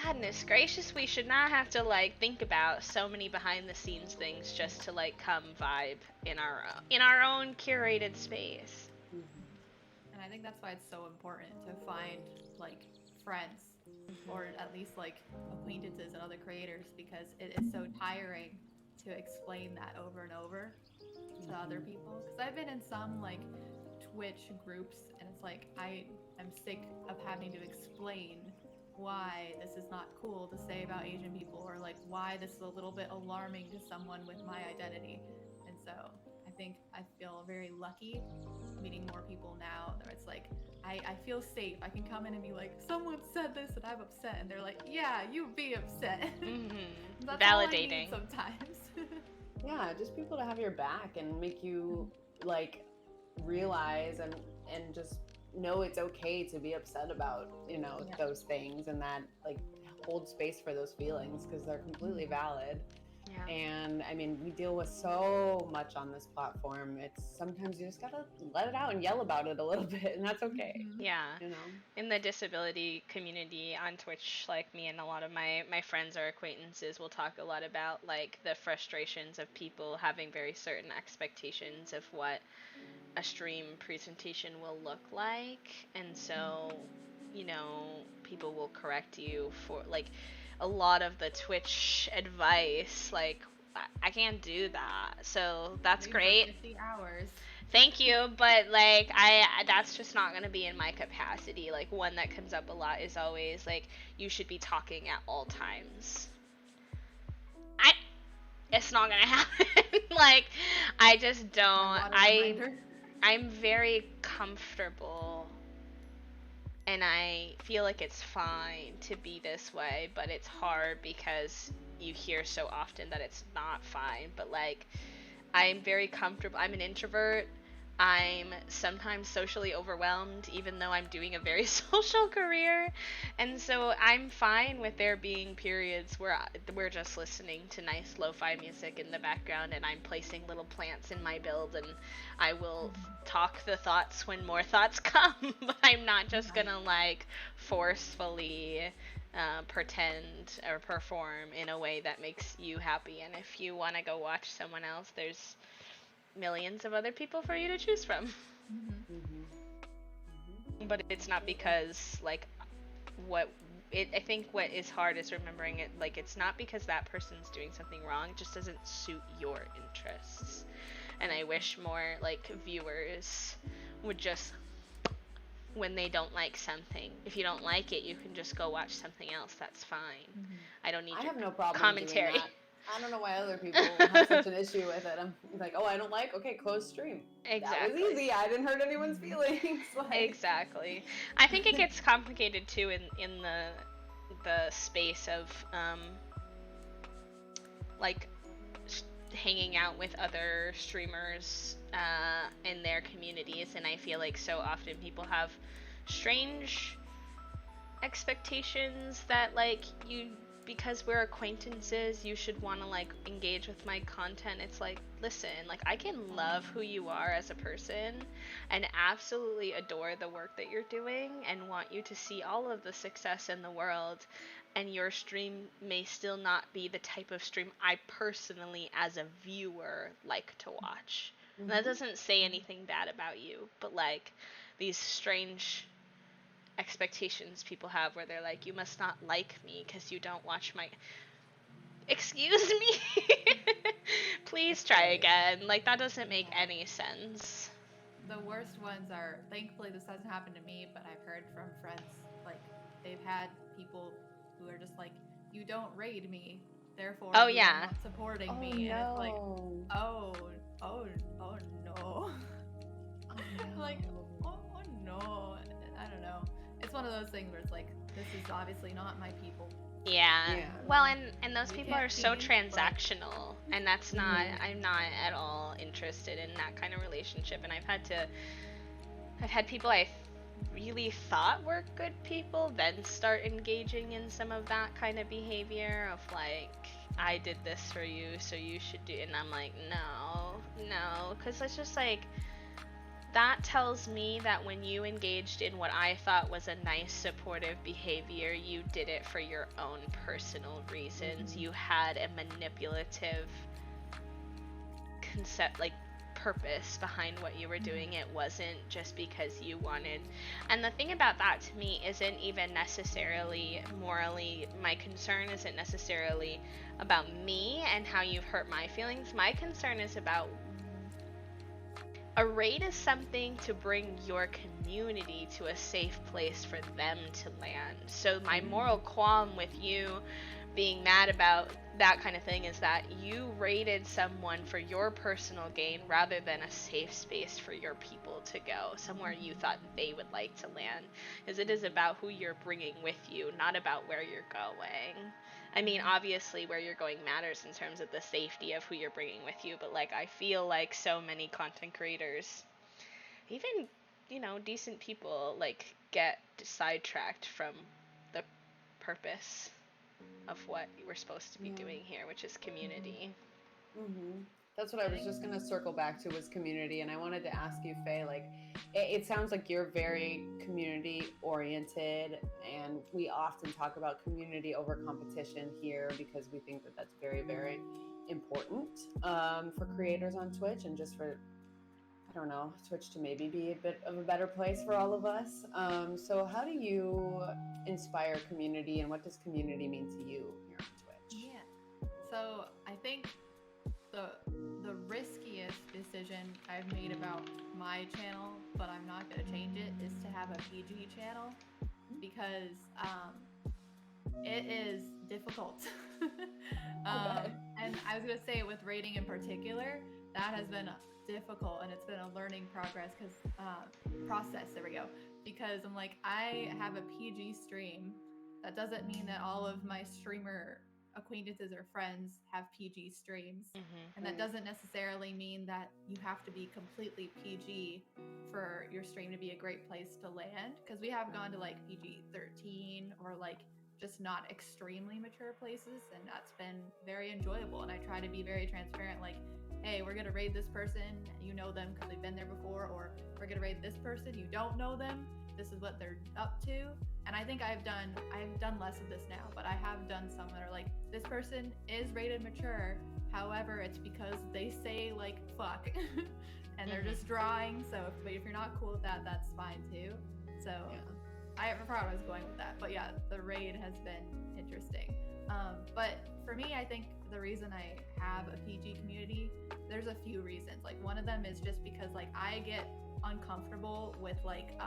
Goodness gracious, we should not have to like think about so many behind the scenes things just to like come vibe in our own curated space.
And I think that's why it's so important to find like friends or at least like acquaintances and other creators, because it is so tiring to explain that over and over to other people. Because I've been in some like Twitch groups and it's like I am sick of having to explain why this is not cool to say about Asian people, or like why this is a little bit alarming to someone with my identity. And so I think I feel very lucky meeting more people now that it's like I feel safe. I can come in and be like, someone said this and I'm upset, and they're like, yeah, you be upset. That's all I need
Validating.
sometimes.
Yeah, just people to have your back and make you like realize and just know it's okay to be upset about, you know,
Yeah.
those things, and that like hold space for those feelings because they're completely valid.
Yeah.
And I mean, we deal with so much on this platform. It's sometimes you just gotta let it out and yell about it a little bit, and that's okay.
Yeah.
You know?
In the disability community on Twitch, like me and a lot of my friends or acquaintances will talk a lot about like the frustrations of people having very certain expectations of what a stream presentation will look like. And so, you know, people will correct you for like a lot of the Twitch advice, like I can't do that. So that's
Maybe for
great.
50 hours.
Thank you, but like I that's just not going to be in my capacity. Like one that comes up a lot is always like you should be talking at all times. I It's not going to happen. Like I just don't. I'm very comfortable and I feel like it's fine to be this way, but it's hard because you hear so often that it's not fine. But like I'm very comfortable. I'm an introvert. I'm sometimes socially overwhelmed, even though I'm doing a very social career. And so I'm fine with there being periods where we're just listening to nice lo-fi music in the background and I'm placing little plants in my build, and I will talk the thoughts when more thoughts come. But I'm not just gonna like forcefully pretend or perform in a way that makes you happy. And if you want to go watch someone else, there's millions of other people for you to choose from. But it's not because like I think what is hard is remembering it, like it's not because that person's doing something wrong, it just doesn't suit your interests. And I wish more like viewers would just, when they don't like something, if you don't like it, you can just go watch something else. That's fine. I don't need
I
your
have no problem
commentary.
doing that. I don't know why other people have such an issue with it. I'm like, oh, I don't like. Okay, close stream.
Exactly.
That was easy. I didn't hurt anyone's feelings. Like,
Exactly. I think it gets complicated too in the space of like hanging out with other streamers in their communities, and I feel like so often people have strange expectations that like you, because we're acquaintances, you should want to like engage with my content. It's like, listen, like I can love who you are as a person and absolutely adore the work that you're doing and want you to see all of the success in the world, and your stream may still not be the type of stream I personally as a viewer like to watch. And that doesn't say anything bad about you, but like these strange expectations people have where they're like, you must not like me because you don't watch my. Excuse me? Please try again. Like that doesn't make any sense.
The worst ones are, thankfully this hasn't happened to me, but I've heard from friends like they've had people who are just like, you don't raid me, therefore
Oh,
you
yeah.
are not supporting
oh
me.
no.
And it's like, oh no. Like, oh no. I don't know. It's one of those things where it's like, this is obviously not my people.
Yeah.
Yeah.
Well, and those
We
people
can't
are so
change,
transactional, and that's not. I'm not at all interested in that kind of relationship. And I've had people I really thought were good people then start engaging in some of that kind of behavior of like, I did this for you, so you should do. And I'm like, no, because it's just like, that tells me that when you engaged in what I thought was a nice supportive behavior, you did it for your own personal reasons. You had a manipulative concept, like purpose behind what you were doing. It wasn't just because you wanted. And the thing about that to me isn't even necessarily morally, my concern isn't necessarily about me and how you've hurt my feelings. My concern is about, a raid is something to bring your community to a safe place for them to land. So my moral qualm with you being mad about that kind of thing is that you raided someone for your personal gain rather than a safe space for your people to go, somewhere you thought they would like to land. As it is about who you're bringing with you, not about where you're going. I mean, obviously where you're going matters in terms of the safety of who you're bringing with you, but like I feel like so many content creators, even, decent people, like get sidetracked from the purpose of what we're supposed to be doing here, which is community.
That's what I was just going to circle back to, was community. And I wanted to ask you, Faye, like, it sounds like you're very community oriented, and we often talk about community over competition here because we think that that's very, very important for creators on Twitch, and just for, I don't know, Twitch to maybe be a bit of a better place for all of us. So how do you inspire community, and what does community mean to you here on Twitch?
Yeah. So I think the riskiest decision I've made about my channel, but I'm not going to change it, is to have a PG channel, because it is difficult. And I was going to say, with rating in particular, that has been difficult, and it's been a learning process because I'm like, I have a PG stream. That doesn't mean that all of my streamer acquaintances or friends have PG streams. And that doesn't necessarily mean that you have to be completely PG for your stream to be a great place to land, because we have gone to like PG-13 or like just not extremely mature places, and that's been very enjoyable. And I try to be very transparent, like, hey, we're gonna raid this person, you know them because they've been there before, or we're gonna raid this person, you don't know them, this is what they're up to. And I think I've done less of this now, but I have done some that are like, this person is rated mature, however, it's because they say like fuck and they're just drawing. So if you're not cool with that, that's fine too. So I forgot where I was going with that, but yeah, the raid has been interesting. But for me, I think the reason I have a PG community, there's a few reasons. Like, one of them is just because like I get uncomfortable with like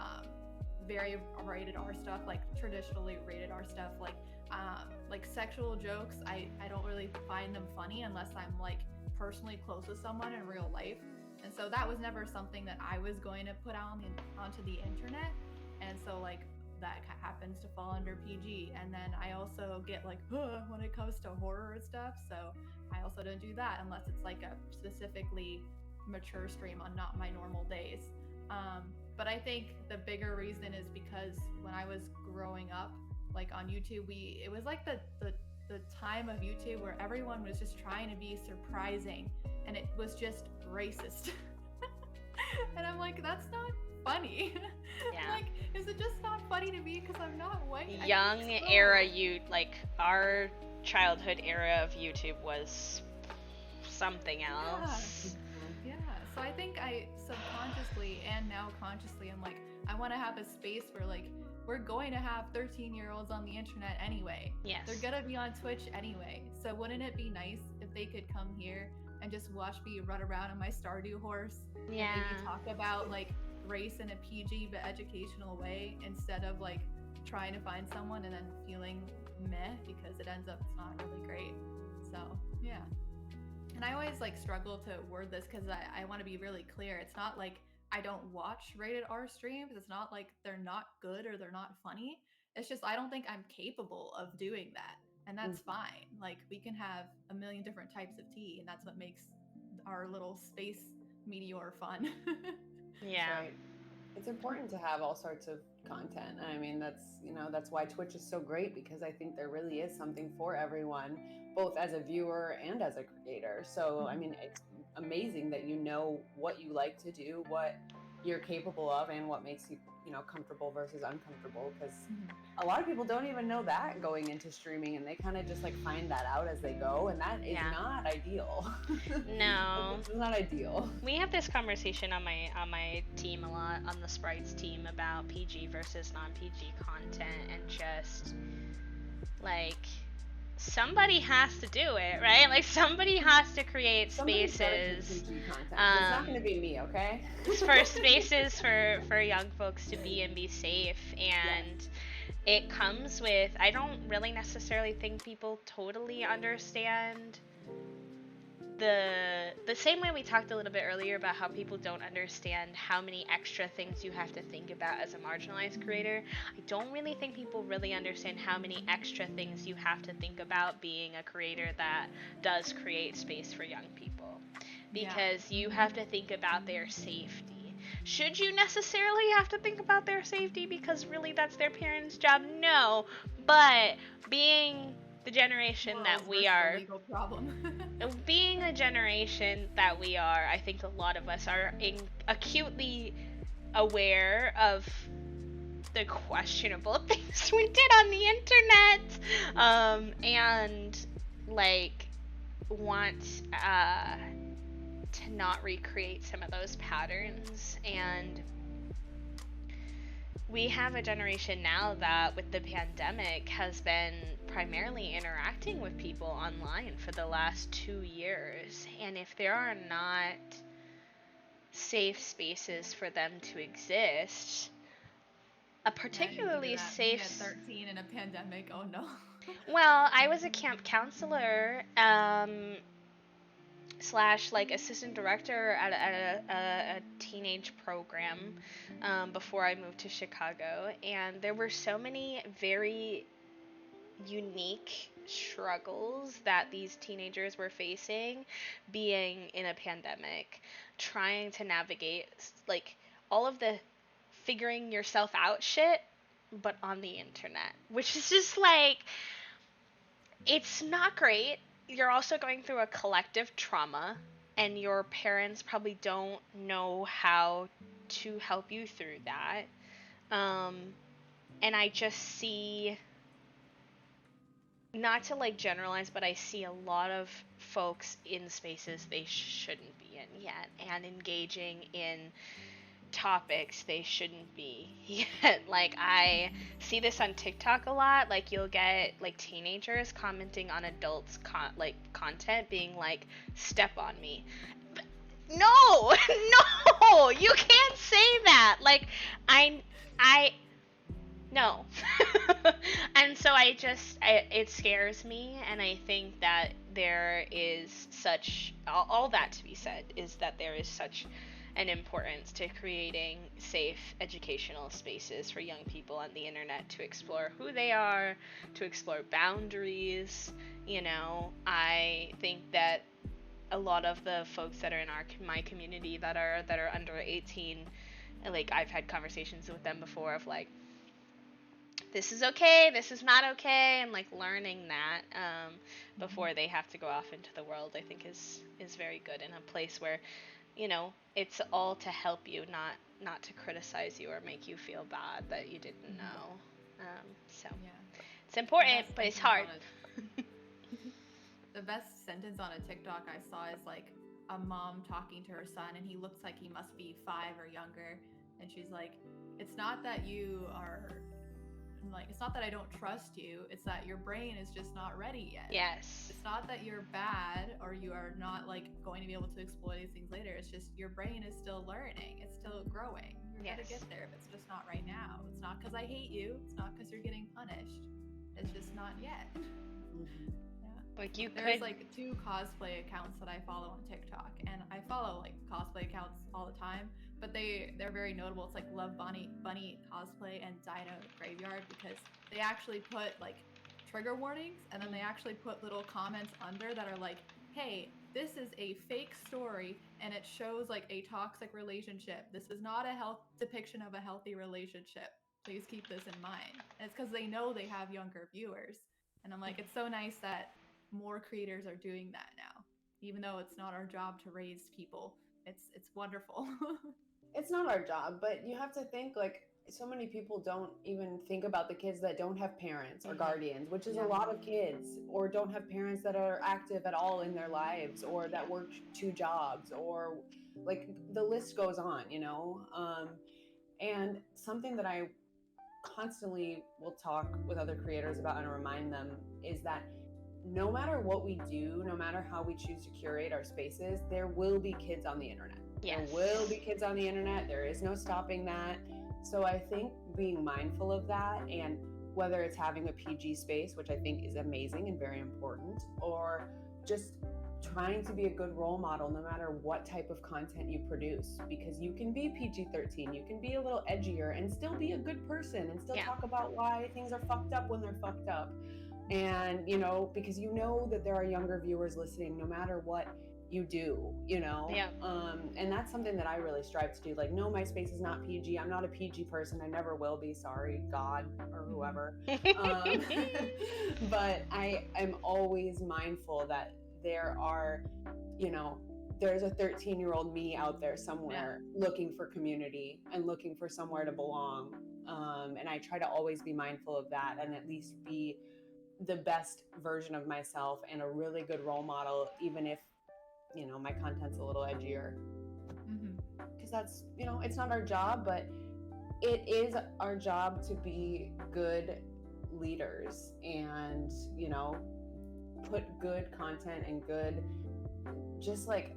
very rated R stuff, like traditionally rated R stuff, like sexual jokes. I don't really find them funny unless I'm like personally close with someone in real life. And so that was never something that I was going to put onto the internet. And so like that happens to fall under PG. And then I also get like when it comes to horror and stuff, so I also don't do that unless it's like a specifically mature stream on not my normal days. But I think the bigger reason is because when I was growing up, like on YouTube, it was like the time of YouTube where everyone was just trying to be surprising, and it was just racist. And I'm like, that's not funny.
Yeah.
Like, is it just not funny to me because I'm not white?
Young era, like our childhood era of YouTube was something else.
Yeah. So I think I subconsciously and now consciously, I'm like, I want to have a space where like we're going to have 13-year-olds on the internet anyway.
Yes.
They're gonna be on Twitch anyway. So wouldn't it be nice if they could come here and just watch me run around on my Stardew horse?
Yeah.
And maybe talk about like race in a PG but educational way, instead of like trying to find someone and then feeling meh because it ends up it's not really great. So yeah. And I always like struggle to word this because I want to be really clear. It's not like I don't watch rated R streams. It's not like they're not good or they're not funny. It's just I don't think I'm capable of doing that. And that's fine. Like, we can have a million different types of tea, and that's what makes our little space meteor fun.
Yeah.
Right. It's important to have all sorts of content. I mean, that's why Twitch is so great, because I think there really is something for everyone, both as a viewer and as a creator. So, I mean, it's amazing that you know what you like to do, what you're capable of and what makes you, you know, comfortable versus uncomfortable, because
Mhm.
a lot of people don't even know that going into streaming, and they kind of just like find that out as they go, and that is
Yeah.
not ideal.
No.
It's not ideal.
We have this conversation on my team a lot, on the Sprites team, about PG versus non-PG content, and just like somebody has to do it, right? Like somebody has to create
Somebody's got to do
spaces,
PG content, because it's not
um,
going to be me, okay?
for spaces for young folks to be and be safe.
Yes.
And it comes with, I don't really necessarily think people totally understand the same way we talked a little bit earlier about how people don't understand how many extra things you have to think about as a marginalized creator. I don't really think people really understand how many extra things you have to think about being a creator that does create space for young people,
Yeah.
because you have to think about their safety. Should you necessarily have to think about their safety because really that's their parents' job? No. But being the generation
Morals
that we
versus a
are,
legal problem.
being a generation that we are, I think a lot of us are acutely aware of the questionable things we did on the internet, and like want to not recreate some of those patterns. And we have a generation now that, with the pandemic, has been primarily interacting with people online for the last 2 years. And if there are not safe spaces for them to exist, a
Yeah, I didn't think of
particularly
that. Me
safe.
at 13 in a pandemic. Oh no.
Well, I was a camp counselor, slash like assistant director at a teenage program, before I moved to Chicago, and there were so many very unique struggles that these teenagers were facing being in a pandemic, trying to navigate like all of the figuring yourself out shit, but on the internet, which is just like, it's not great. You're also going through a collective trauma, and your parents probably don't know how to help you through that. Um, and I just see, not to like generalize, but I see a lot of folks in spaces they shouldn't be in yet, and engaging in topics they shouldn't be yet. Like, I see this on TikTok a lot. Like, you'll get like teenagers commenting on adults like content, being like, "Step on me." No, no, you can't say that. Like, I no. And so it scares me, and I think that there is such, all that to be said is that there is such an importance to creating safe educational spaces for young people on the internet to explore who they are, to explore boundaries. I think that a lot of the folks that are in my community that are under 18, like, I've had conversations with them before of like, this is okay, this is not okay, and like learning that, before they have to go off into the world, I think is very good, in a place where it's all to help you, not to criticize you or make you feel bad that you didn't know. So
Yeah.
it's
The
important,
best
but it's
sentence
hard.
on the best sentence on a TikTok I saw is like a mom talking to her son, and he looks like he must be 5 or younger, and she's like, "It's not that you are like, it's not that I don't trust you. It's that your brain is just not ready yet.
Yes.
It's not that you're bad or you are not like going to be able to explore these things later. It's just your brain is still learning. It's still growing. You're
Yes.
gonna get there, but it's just not right now. It's not because I hate you. It's not because you're getting punished. It's just not yet."
Mhm.
Yeah.
Like, you
There's
could.
like 2 cosplay accounts that I follow on TikTok, and I follow like cosplay accounts all the time, but they're very notable. It's like Love Bunny Cosplay and Dino Graveyard, because they actually put like trigger warnings, and then they actually put little comments under that are like, "Hey, this is a fake story, and it shows like a toxic relationship. This is not a health depiction of a healthy relationship. Please keep this in mind." And it's because they know they have younger viewers, and I'm like, it's so nice that more creators are doing that now, even though it's not our job to raise people. It's wonderful.
it's not our job, but you have to think like so many people don't even think about the kids that don't have parents or
Hmm.
guardians, which is a
Yeah.
lot of kids, or don't have parents that are active at all in their lives, or
Yeah.
that work two jobs, or like the list goes on, you know? And something that I constantly will talk with other creators about and remind them is that no matter what we do, no matter how we choose to curate our spaces, there will be kids on the internet. There
Yes.
will be kids on the internet. There is no stopping that. So I think being mindful of that, and whether it's having a PG space, which I think is amazing and very important, or just trying to be a good role model no matter what type of content you produce, because you can be PG-13, you can be a little edgier and still be a good person and still
Yeah.
talk about why things are fucked up when they're fucked up. And because you know that there are younger viewers listening no matter what you do,
Yeah.
and that's something that I really strive to do. Like, no, my space is not PG. I'm not a PG person. I never will be. Sorry, God or whoever. um, but I am always mindful that there are, you know there's a 13-year-old me out there
Yeah.
somewhere looking for community and looking for somewhere to belong. And I try to always be mindful of that, and at least be the best version of myself and a really good role model, even if my content's a little edgier,
Mm-hmm.
because that's, it's not our job, but it is our job to be good leaders and put good content and good, just like,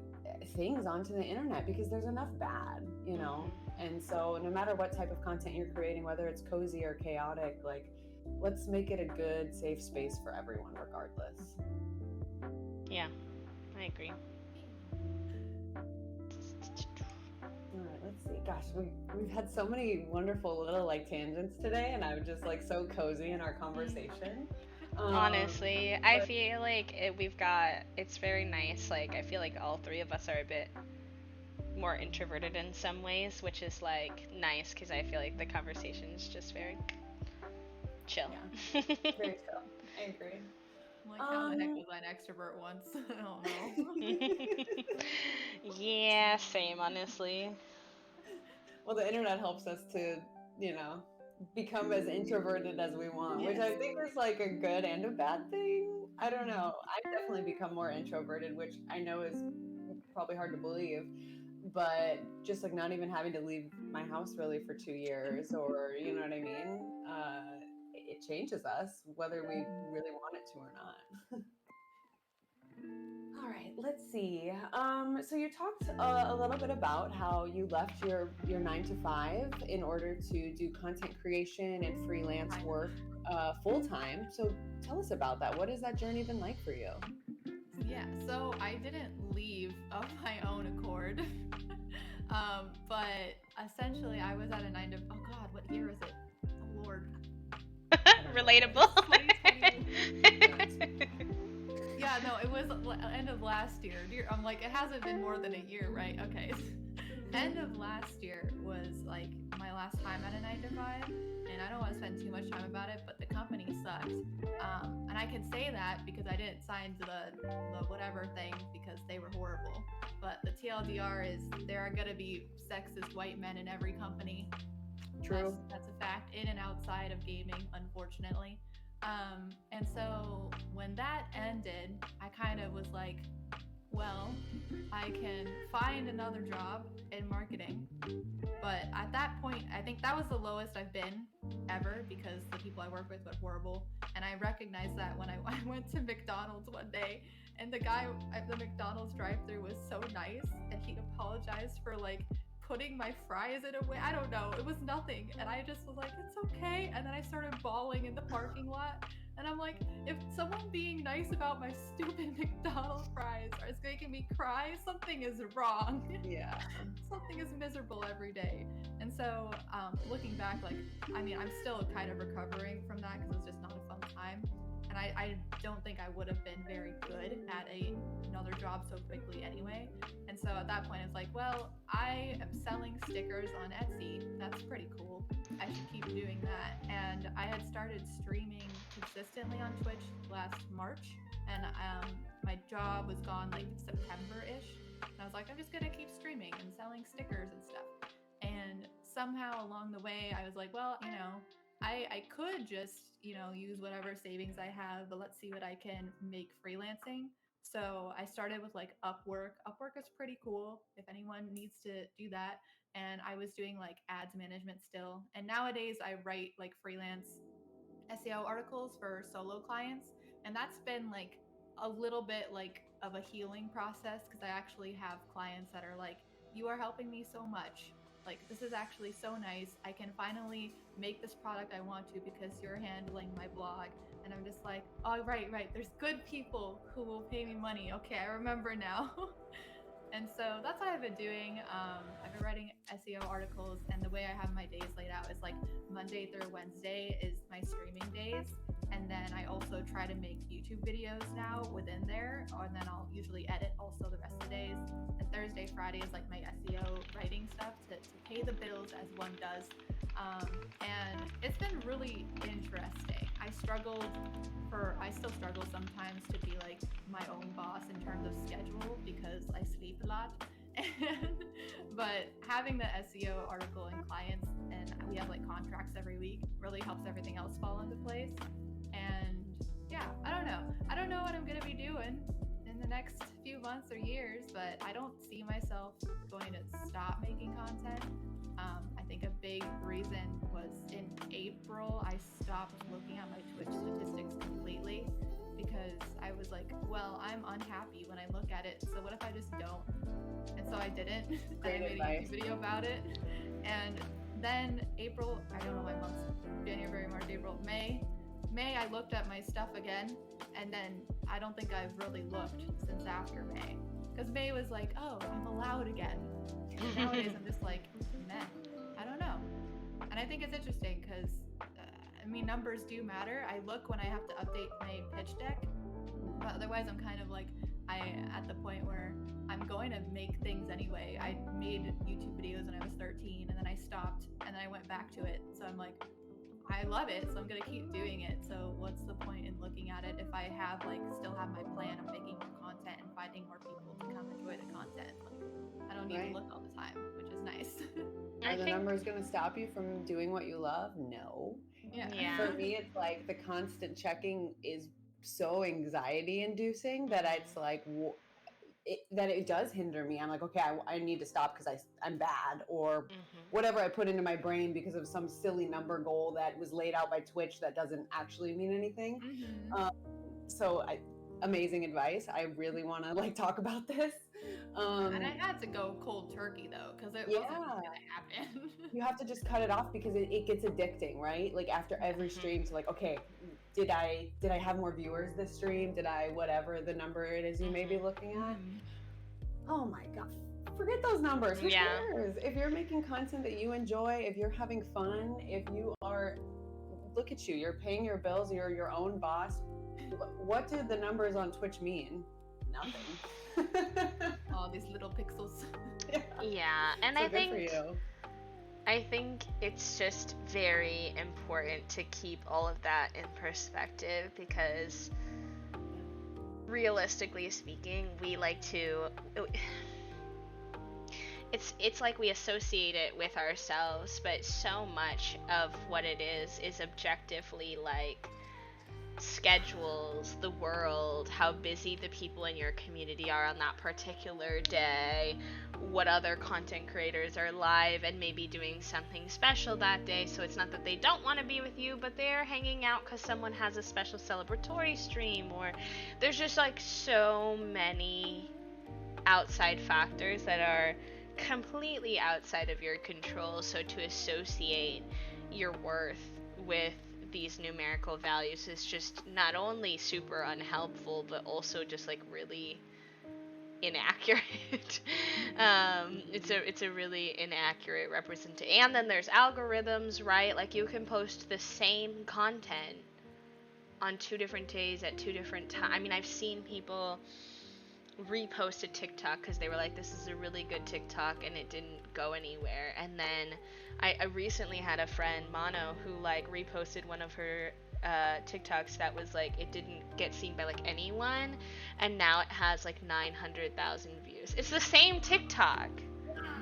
things onto the internet, because there's enough bad. And so no matter what type of content you're creating, whether it's cozy or chaotic, like, let's make it a good, safe space for everyone regardless.
Yeah, I agree.
All right, let's see. Gosh, we've had so many wonderful little like tangents today, and I'm just like so cozy in our conversation.
Honestly, I
But
feel like it's very nice. Like, I feel like all three of us are a bit more introverted in some ways, which is like nice because I feel like the conversation is just very chill.
yeah, very chill. I agree.
Like, how the heck
Um,
was I an extrovert once? I don't know.
Yeah, same, honestly.
well, the internet helps us to, you know, become as introverted as we want, which
Yes.
I think is like a good and a bad thing. I don't
Mhm.
know. I've definitely become more introverted, which I know is probably hard to believe, but just like not even having to leave my house really for 2 years, or you know what I mean? It changes us whether we really want it to or not. All right, let's see. So you talked a little bit about how you left your 9 to 5 in order to do content creation and freelance
Right.
work full time. So tell us about that. What has that journey been like for you?
Yeah, so I didn't leave of my own accord. But essentially I was at a oh God, what year is it? Oh Lord.
I don't know what it
Relatable.
is.
2021. Yeah, no, it was end of last year. I'm like, it hasn't been more than a year, right? Okay. End of last year was like my last time at a 9 to 5, and I don't want to spend too much time about it, but the company sucked. And I can say that because I didn't sign to the whatever thing because they were horrible. But the TLDR is there are gonna be sexist white men in every company.
True.
That's a fact, in and outside of gaming, unfortunately. And so when that ended, I kind of was like, well, I can find another job in marketing. But at that point, I think that was the lowest I've been ever because the people I work with were horrible. And I recognized that when I went to McDonald's one day, and the guy at the McDonald's drive-thru was so nice, and he apologized for like putting my fries in a way. I don't know. It was nothing. And I just was like, it's okay. And then I started bawling in the parking lot. And I'm like, if someone being nice about my stupid McDonald's fries is making me cry, something is wrong.
Yeah.
Something is miserable every day. And so, looking back, like, I mean, I'm still kind of recovering from that because it's just not a fun time. And I don't think I would have been very good at another job so quickly anyway. And so at that point, it's like, well, I am selling stickers on Etsy. That's pretty cool. I should keep doing that. And I had started streaming consistently on Twitch last March, and my job was gone like September-ish. And I was like, I'm just gonna keep streaming and selling stickers and stuff. somehow along the way, I was like, well, I could just, use whatever savings I have, but let's see what I can make freelancing. So I started with like Upwork. Upwork is pretty cool if anyone needs to do that. And I was doing like ads management still. And nowadays I write like freelance SEO articles for solo clients. And that's been like a little bit like of a healing process because I actually have clients that are like, you are helping me so much. Like, this is actually so nice. I can finally make this product I want to because you're handling my blog. And I'm just like, oh, right. There's good people who will pay me money. Okay, I remember now. And so that's what I've been doing. I've been writing SEO articles, and the way I have my days laid out is like Monday through Wednesday is my streaming days. And then I also try to make YouTube videos now within there, and then I'll usually edit also the rest of the days. And Thursday, Friday is like my SEO writing stuff to pay the bills as one does. And it's been really interesting. I still struggle sometimes to be like my own boss in terms of schedule because I sleep a lot. But having the SEO article and clients, and we have like contracts every week, really helps everything else fall into place. And yeah, I don't know what I'm going to be doing in the next few months or years, but I don't see myself going to stop making content. I think a big reason was in April, I stopped looking at my Twitch statistics completely because I was like, well, I'm unhappy when I look at it. So what if I just don't? And so I didn't. And I made a YouTube video about it. And then April, I don't know my months, January, March, April, May, I looked at my stuff again. And then I don't think I've really looked since after May. Because May was like, oh, I'm allowed again. And nowadays I'm just like, meh, I don't know. And I think it's interesting because, numbers do matter. I look when I have to update my pitch deck, but otherwise I'm kind of like, at the point where I'm going to make things anyway. I made YouTube videos when I was 13 and then I stopped and then I went back to it. So I'm like, I love it, so I'm gonna keep doing it. So what's the point in looking at it if I still have my plan of making more content and finding more people to come enjoy the content? I don't need to look all the time, which is nice.
Are the numbers going to stop you from doing what you love? No.
Yeah.
For me, it's like the constant checking is so anxiety inducing that it's like that it does hinder me. I'm like, okay, I need to stop because I'm bad, or whatever I put into my brain because of some silly number goal that was laid out by Twitch that doesn't actually mean anything. Amazing advice. I really want to talk about this.
And I had to go cold turkey though, because it wasn't going to happen.
You have to just cut it off because it gets addicting, right? Like after every stream, so like, okay, did I have more viewers this stream? Did I whatever the number it is you may be looking at? Oh my God. Forget those numbers. Who cares? If you're making content that you enjoy, if you're having fun, if you are, look at you, you're paying your bills, you're your own boss. What do the numbers on Twitch mean? Nothing.
All these little pixels.
Yeah, and
so
I think
for you.
I think it's just very important to keep all of that in perspective because realistically speaking, we like to it's like we associate it with ourselves, but so much of what it is objectively like schedules, the world, how busy the people in your community are on that particular day, what other content creators are live and maybe doing something special that day. So it's not that they don't want to be with you, but they're hanging out because someone has a special celebratory stream, or there's just like so many outside factors that are completely outside of your control. So to associate your worth with these numerical values is just not only super unhelpful, but also just like really inaccurate. It's a really inaccurate representation. And then there's algorithms, right? Like you can post the same content on 2 different days at 2 different times. I mean, I've seen people repost a TikTok because they were like, this is a really good TikTok, and it didn't go anywhere. And then I recently had a friend, Mono, who like reposted one of her TikToks that was like, it didn't get seen by like anyone, and now it has like 900,000 views. It's the same TikTok.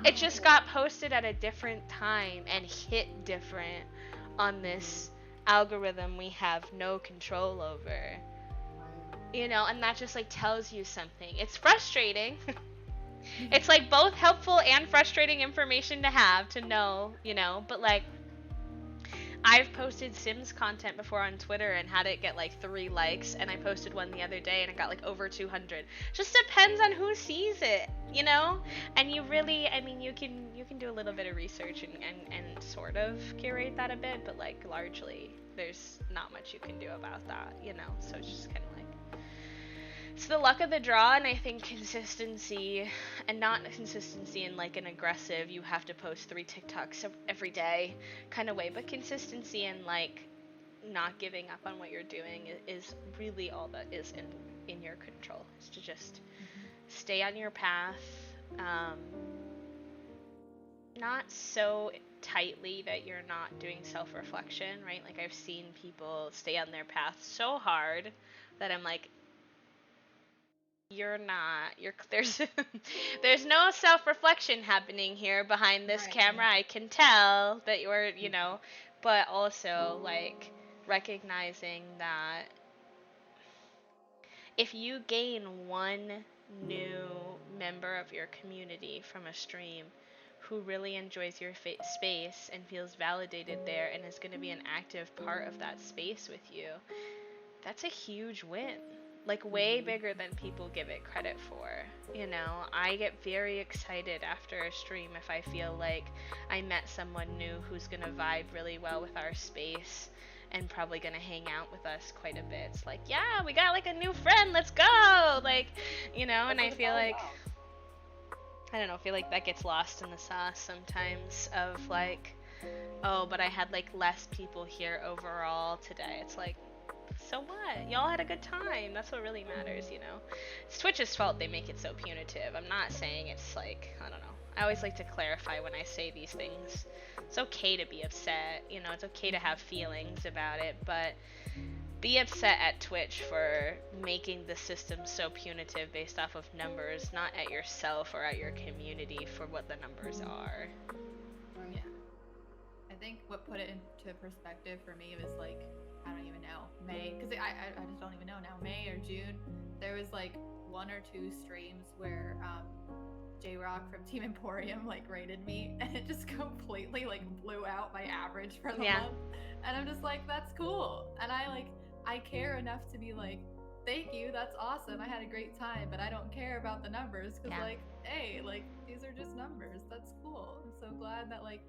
It just got posted at a different time and hit different on this algorithm we have no control over. And that just like tells you something. It's frustrating. It's like both helpful and frustrating information to have to know, but like I've posted Sims content before on Twitter and had it get like 3 likes, and I posted one the other day and it got like over 200. Just depends on who sees it. And you really, I mean, you can do a little bit of research and sort of curate that a bit, but like largely there's not much you can do about that. So it's just kind of like it's the luck of the draw, and I think consistency, and not consistency in like an aggressive, you have to post 3 TikToks every day kind of way, but consistency in like not giving up on what you're doing is really all that is in your control. Is to just stay on your path, not so tightly that you're not doing self-reflection, right? Like I've seen people stay on their path so hard that I'm like, you're not. There's no self-reflection happening here behind this
Right,
camera.
yeah.
I can tell that you're, but also like recognizing that if you gain one new member of your community from a stream who really enjoys your space and feels validated there and is going to be an active part of that space with you, that's a huge win. Like way bigger than people give it credit for. I get very excited after a stream if I feel like I met someone new who's gonna vibe really well with our space and probably gonna hang out with us quite a bit. It's like, yeah, we got like a new friend, let's go! Like, and I feel like, I don't know, I feel like that gets lost in the sauce sometimes of like, oh, but I had like less people here overall today. It's like, so what? Y'all had a good time. That's what really matters. It's Twitch's fault they make it so punitive. I'm not saying it's like, I don't know. I always like to clarify when I say these things. It's okay to be upset. It's okay to have feelings about it, but be upset at Twitch for making the system so punitive based off of numbers, not at yourself or at your community for what the numbers are.
Yeah. I think what put it into perspective for me was like, I don't even know, May, because I just don't even know now, May or June, there was like 1 or 2 streams where J-Rock from Team Emporium like rated me, and it just completely like blew out my average for the month. And I'm just like, that's cool. And I care enough to be like, thank you, that's awesome, I had a great time, but I don't care about the numbers, because like, hey, like these are just numbers. That's cool. I'm so glad that like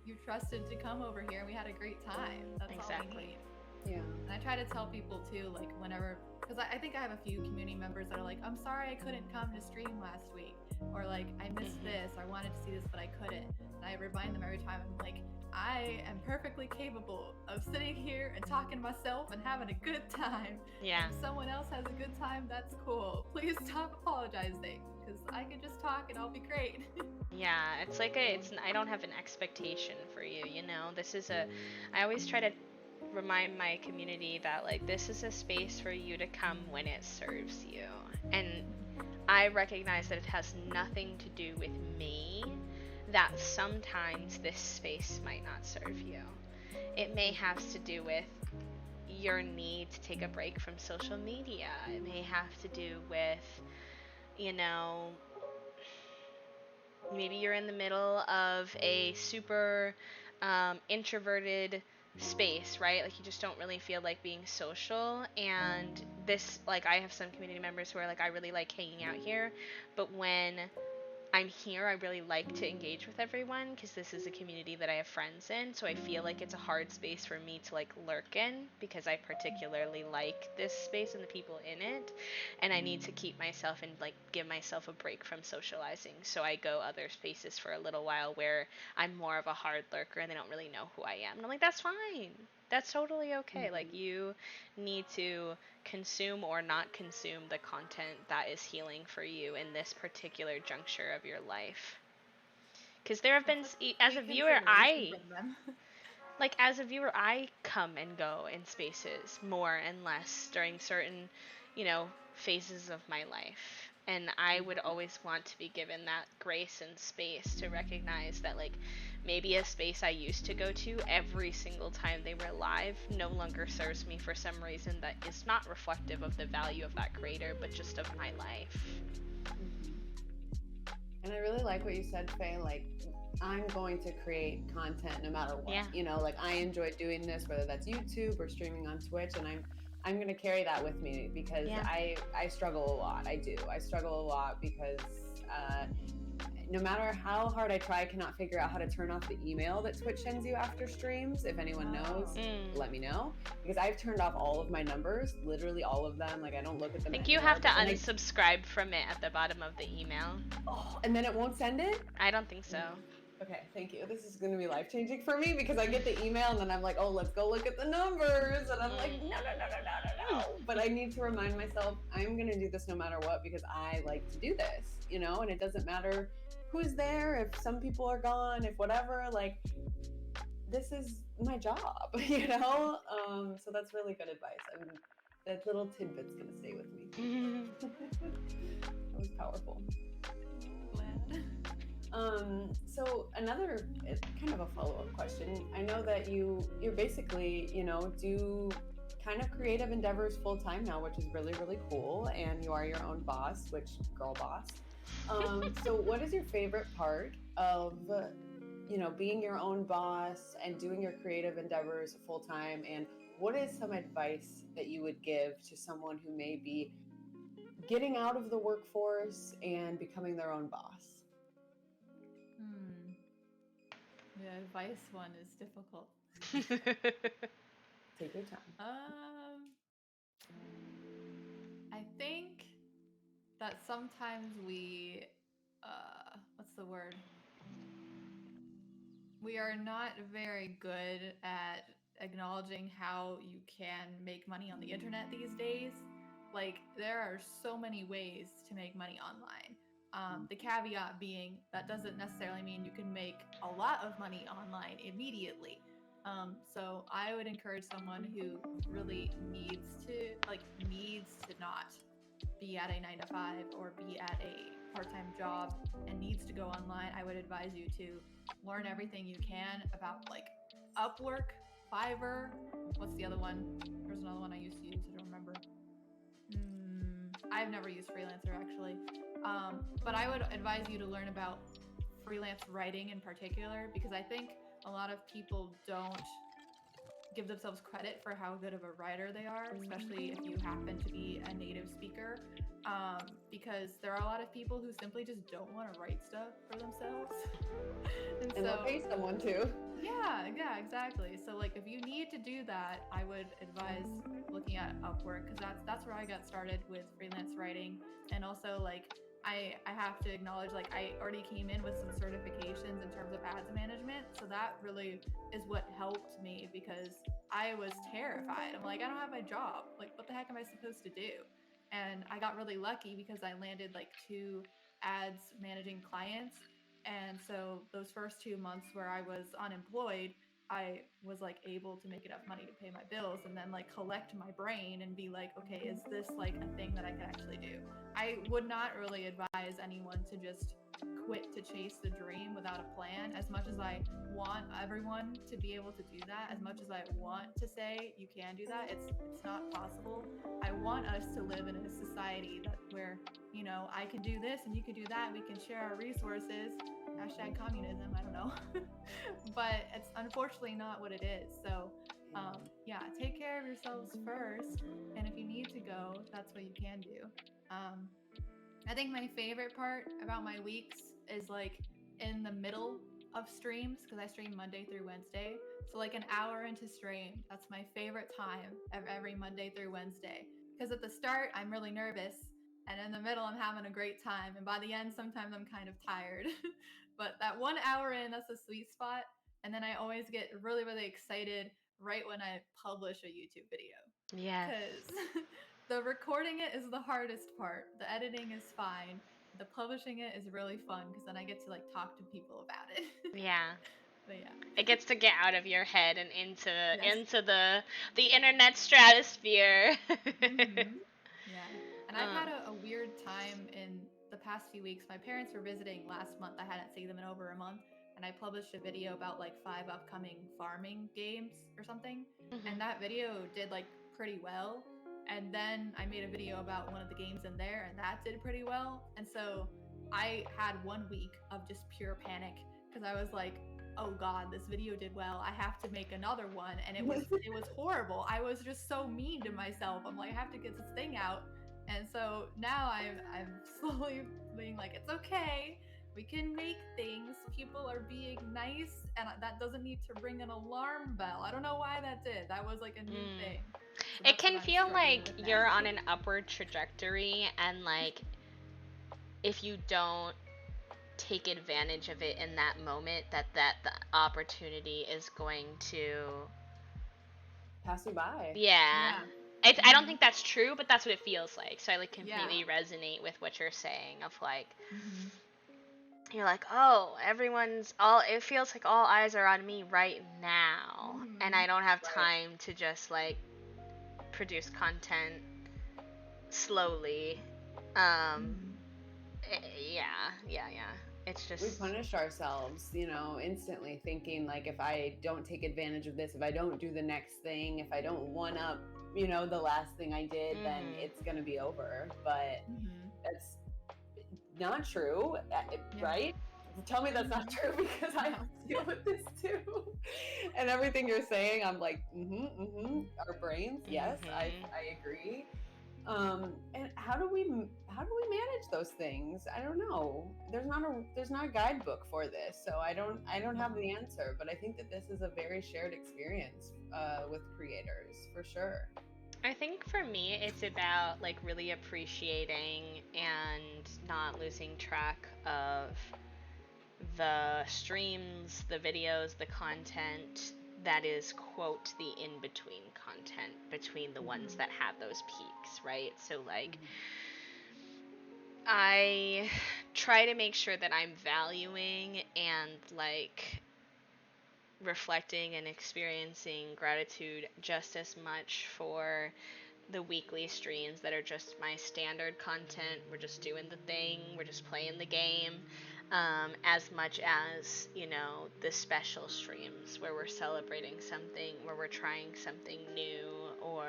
you trusted to come over here and we had a great time. That's all we need.
Yeah.
And I try to tell people too, like whenever, because I think I have a few community members that are like, I'm sorry I couldn't come to stream last week, or like I missed this, I wanted to see this but I couldn't. And I remind them every time, I'm like, I am perfectly capable of sitting here and talking to myself and having a good time.
Yeah.
If someone else has a good time, that's cool. Please stop apologizing, because I can just talk and I'll be great.
Yeah, it's like I don't have an expectation for you, I always try to remind my community that like this is a space for you to come when it serves you. And I recognize that it has nothing to do with me, that sometimes this space might not serve you. It may have to do with your need to take a break from social media. It may have to do with, maybe you're in the middle of a super introverted space, right? Like you just don't really feel like being social, and this, like, I have some community members who are like, I really like hanging out here, but when I'm here, I really like to engage with everyone because this is a community that I have friends in, so I feel like it's a hard space for me to like lurk in because I particularly like this space and the people in it, and I need to keep myself and like give myself a break from socializing, so I go other spaces for a little while where I'm more of a hard lurker and they don't really know who I am, and I'm like, that's fine. That's totally okay. Like, you need to consume or not consume the content that is healing for you in this particular juncture of your life. Because there have been, as a viewer, I come and go in spaces more and less during certain, phases of my life. And I would always want to be given that grace and space to recognize that, like, maybe a space I used to go to every single time they were live no longer serves me for some reason that is not reflective of the value of that creator, but just of my life.
And I really like what you said, Faye. Like, I'm going to create content no matter what.
Yeah.
You know, like I enjoy doing this, whether that's YouTube or streaming on Twitch, and I'm going to carry that with me because
Yeah.
I struggle a lot. I do. I struggle a lot because no matter how hard I try, I cannot figure out how to turn off the email that Twitch sends you after streams. If anyone knows, let me know, because I've turned off all of my numbers, literally all of them. Like I don't look at
I
them
think
anymore.
you have to
but then
unsubscribe from it at the bottom of the email.
oh, and then it won't send it?
I don't think so.
Okay, thank you. This is going to be life-changing for me because I get the email and then I'm like, oh, let's go look at the numbers. And I'm like, no. But I need to remind myself I'm going to do this no matter what because I like to do this, you know, and it doesn't matter who's there, if some people are gone, if whatever, like, this is my job, you know? So that's really good advice. And that little tidbit's going to stay with me. That was powerful.
Glad.
So another kind of a follow-up question. I know that you're basically, you know, do kind of creative endeavors full time now, which is really, really cool. And you are your own boss, which girl boss. So what is your favorite part of, you know, being your own boss and doing your creative endeavors full time? And what is some advice that you would give to someone who may be getting out of the workforce and becoming their own boss?
The advice one is difficult.
Take your time.
I think that sometimes we, what's the word? We are not very good at acknowledging how you can make money on the internet these days. Like, there are so many ways to make money online. The caveat being that doesn't necessarily mean you can make a lot of money online immediately. So I would encourage someone who really needs to not be at a 9 to 5 or be at a part-time job and needs to go online. I would advise you to learn everything you can about like Upwork, Fiverr. What's the other one? There's another one I used to use. I don't remember. I've never used Freelancer actually. But I would advise you to learn about freelance writing in particular, because I think a lot of people don't give themselves credit for how good of a writer they are, especially if you happen to be a native speaker. Because there are a lot of people who simply just don't want to write stuff for themselves.
and so, they'll pay someone to.
Yeah, exactly. So like if you need to do that, I would advise looking at Upwork, because that's where I got started with freelance writing. And also like I have to acknowledge, like I already came in with some certifications in terms of ads management. So that really is what helped me, because I was terrified. I'm like, I don't have a job. Like, what the heck am I supposed to do? And I got really lucky because I landed like 2 ads managing clients. And so those first 2 months where I was unemployed, I was like able to make enough money to pay my bills and then like collect my brain and be like, okay, is this like a thing that I can actually do? I would not really advise anyone to just quit to chase the dream without a plan. As much as I want everyone to be able to do that, as much as I want to say you can do that, it's not possible. I want us to live in a society that where, you know, I can do this and you can do that, we can share our resources. Hashtag communism, I don't know. But it's unfortunately not what it is. So yeah, take care of yourselves first, and if you need to go, that's what you can do. I think my favorite part about my weeks is like in the middle of streams, because I stream Monday through Wednesday. So like an hour into stream, that's my favorite time of every Monday through Wednesday. Because at the start, I'm really nervous, and in the middle, I'm having a great time, and by the end, sometimes I'm kind of tired. But that 1 hour in, that's a sweet spot. And then I always get really, really excited right when I publish a YouTube video.
Yeah.
Because the recording it is the hardest part. The editing is fine. The publishing it is really fun, because then I get to like talk to people about it.
Yeah.
But yeah.
It gets to get out of your head and into
Yes.
into the internet stratosphere.
Yeah. And I've had a weird time in the past few weeks. My parents were visiting last month. I hadn't seen them in over a month. And I published a video about like 5 upcoming farming games or something. And that video did like pretty well. And then I made a video about one of the games in there, and that did pretty well. And so I had 1 week of just pure panic because I was like, oh God, this video did well. I have to make another one. And it was horrible. I was just so mean to myself. I'm like, I have to get this thing out. And so now I'm slowly being like, it's okay. We can make things. People are being nice, and that doesn't need to ring an alarm bell. I don't know why that did. That was like a new thing. So
It can
what I'm
feel
struggling
like
with
you're
now.
on an upward trajectory, and like if you don't take advantage of it in that moment, that the opportunity is going to
pass you by.
yeah.
Yeah.
I don't think that's true, but that's what it feels like. So I like completely
Yeah.
resonate with what you're saying of like
Mm-hmm.
you're like, oh, everyone's all, it feels like all eyes are on me right now, and I don't have
Right.
time to just like produce content slowly.
Mm-hmm.
Yeah. It's
We
just
punish ourselves, you know, instantly thinking like, if I don't take advantage of this, if I don't do the next thing, if I don't one up, you know, the last thing I did, then it's going to be over. But
Mm-hmm.
that's not true,
Yeah.
right? Tell me that's not true, because I deal with this too. And everything you're saying, I'm like, our brains, yes, I agree. And how do we manage those things? I don't know. There's not a guidebook for this, so I don't have the answer. But I think that this is a very shared experience with creators, for sure.
I think for me it's about like really appreciating and not losing track of the streams, the videos, the content that is, quote, the in between content between the ones that have those peaks, right? So, like, I try to make sure that I'm valuing and, like, reflecting and experiencing gratitude just as much for the weekly streams that are just my standard content. We're just doing the thing, we're just playing the game, as much as, you know, the special streams where we're celebrating something, where we're trying something new, or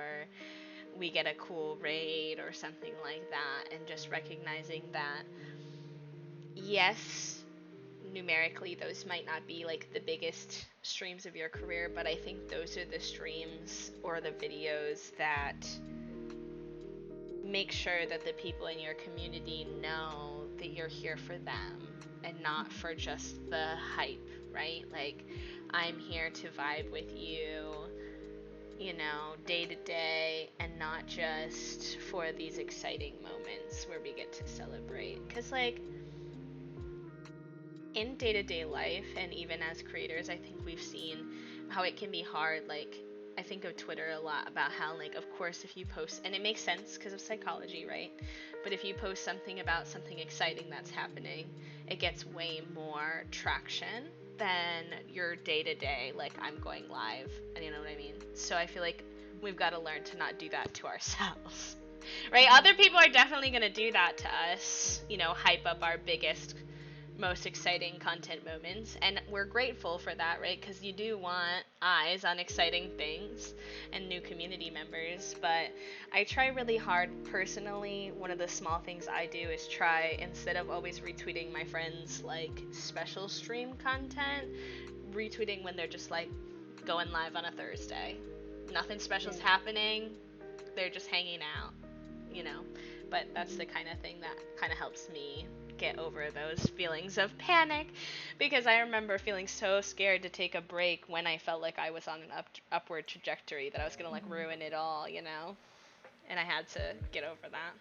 we get a cool raid or something like that, and just recognizing that, yes, numerically those might not be like the biggest streams of your career, but I think those are the streams or the videos that make sure that the people in your community know that you're here for them and not for just the hype, right? Like, I'm here to vibe with you, you know, day to day, and not just for these exciting moments where we get to celebrate. Because, like, in day to day life, and even as creators, I think we've seen how it can be hard. Like, I think of Twitter a lot about how, like, of course, if you post, and it makes sense because of psychology, right? But if you post something about something exciting that's happening, it gets way more traction than your day to day, like, I'm going live, and you know what I mean? So I feel like we've got to learn to not do that to ourselves. Right? Other people are definitely going to do that to us, you know, hype up our biggest, most exciting content moments, and we're grateful for that, right? Because you do want eyes on exciting things and new community members. But I try really hard personally. One of the small things I do is try, instead of always retweeting my friends like special stream content, retweeting when they're just like going live on a Thursday, nothing special's happening, they're just hanging out, you know. But that's the kind of thing that kind of helps me get over those feelings of panic, because I remember feeling so scared to take a break when I felt like I was on an upward trajectory, that I was gonna like ruin it all, you know. And I had to get over that.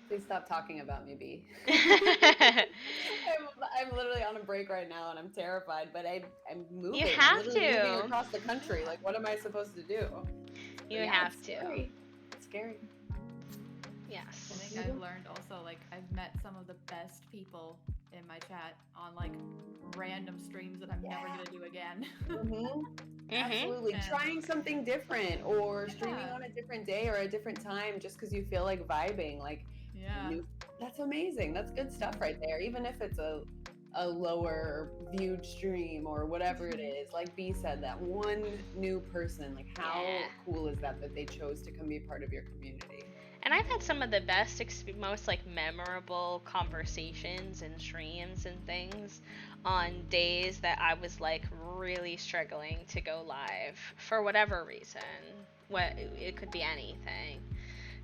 Please stop talking about me, B. I'm literally on a break right now, and I'm terrified, but I'm moving.
You
I'm
have
literally moving
to.
across the country. Like, what am I supposed to do?
You
Yeah,
have
it's
to.
scary. It's scary.
Yes.
I think I've learned also, like, I've met some of the best people in my chat on like random streams that I'm never gonna do again.
Mhm.
Absolutely.
And
Trying something different or streaming
yeah,
on a different day or a different time just because you feel like vibing. Like
yeah.
new that's amazing. That's good stuff right there. Even if it's a lower viewed stream or whatever it
Mhm.
is. Like B said, that one new person, like
Yeah.
how cool is that that they chose to come be part of your community?
And I've had some of the best, most like memorable conversations and streams and things on days that I was like really struggling to go live for whatever reason. What it could be anything.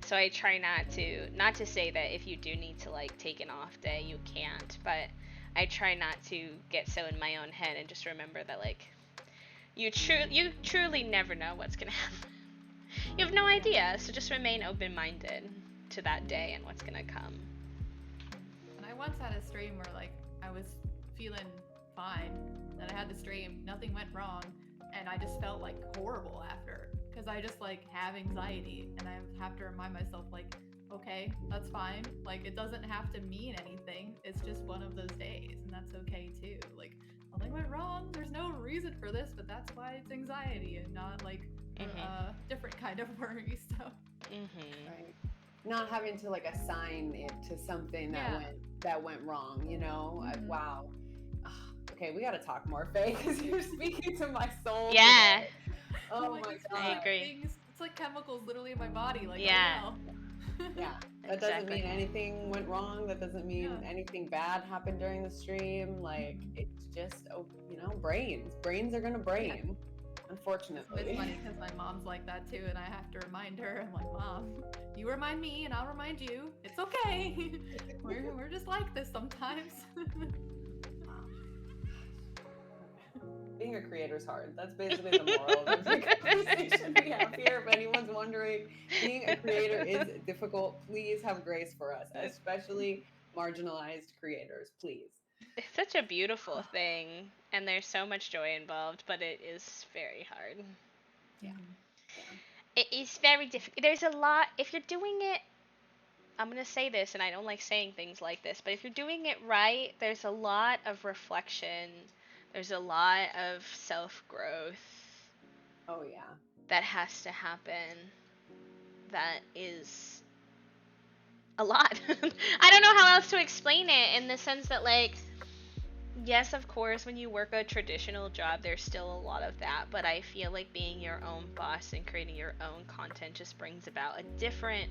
So I try not to say that if you do need to like take an off day, you can't, but I try not to get so in my own head and just remember that like you truly never know what's gonna happen. You have no
Yeah.
idea, so just remain open minded to that day and what's gonna come.
And I once had a stream where like I was feeling fine, and I had the stream, nothing went wrong, and I just felt like horrible after because I just like have anxiety, and I have to remind myself like, okay, that's fine. Like it doesn't have to mean anything. It's just one of those days, and that's okay too. Like nothing went wrong. There's no reason for this, but that's why it's anxiety and not like
Mhm.
different kind of worry. So
Mhm.
Right. Not having to like assign it to something
yeah.
that went wrong, you know?
Hmm.
Wow. Ah, okay, we got to talk more, Faye, because you're speaking to my soul today.
Yeah,
I'm
Oh
like,
my
it's
I
just like
God.
agree.
things, it's like chemicals literally in my body. Like, oh
Yeah,
well.
Yeah, that doesn't
exactly.
mean anything went wrong. That doesn't mean
Yeah.
anything bad happened during the stream. Like,
Mhm.
it's just, oh, you know, brains. Brains are going to
Yeah.
brain,
It's always
unfortunately.
funny because my mom's like that too, and I have to remind her. I'm like, Mom, you remind me, and I'll remind you. It's okay. We're just like this sometimes.
Being a creator is hard. That's basically the moral of every conversation we have here. If anyone's wondering, being a creator is difficult. Please have grace for us, especially marginalized creators. Please.
It's such a beautiful thing, and there's so much joy involved, but it is very hard.
Yeah,
Mhm.
yeah.
It is very difficult. There's a lot, if you're doing it, I'm going to say this, and I don't like saying things like this, but if you're doing it right, there's a lot of reflection, there's a lot of self growth
Oh, yeah.
that has to happen that is a lot. I don't know how else to explain it in the sense that, like, yes, of course, when you work a traditional job, there's still a lot of that, but I feel like being your own boss and creating your own content just brings about a different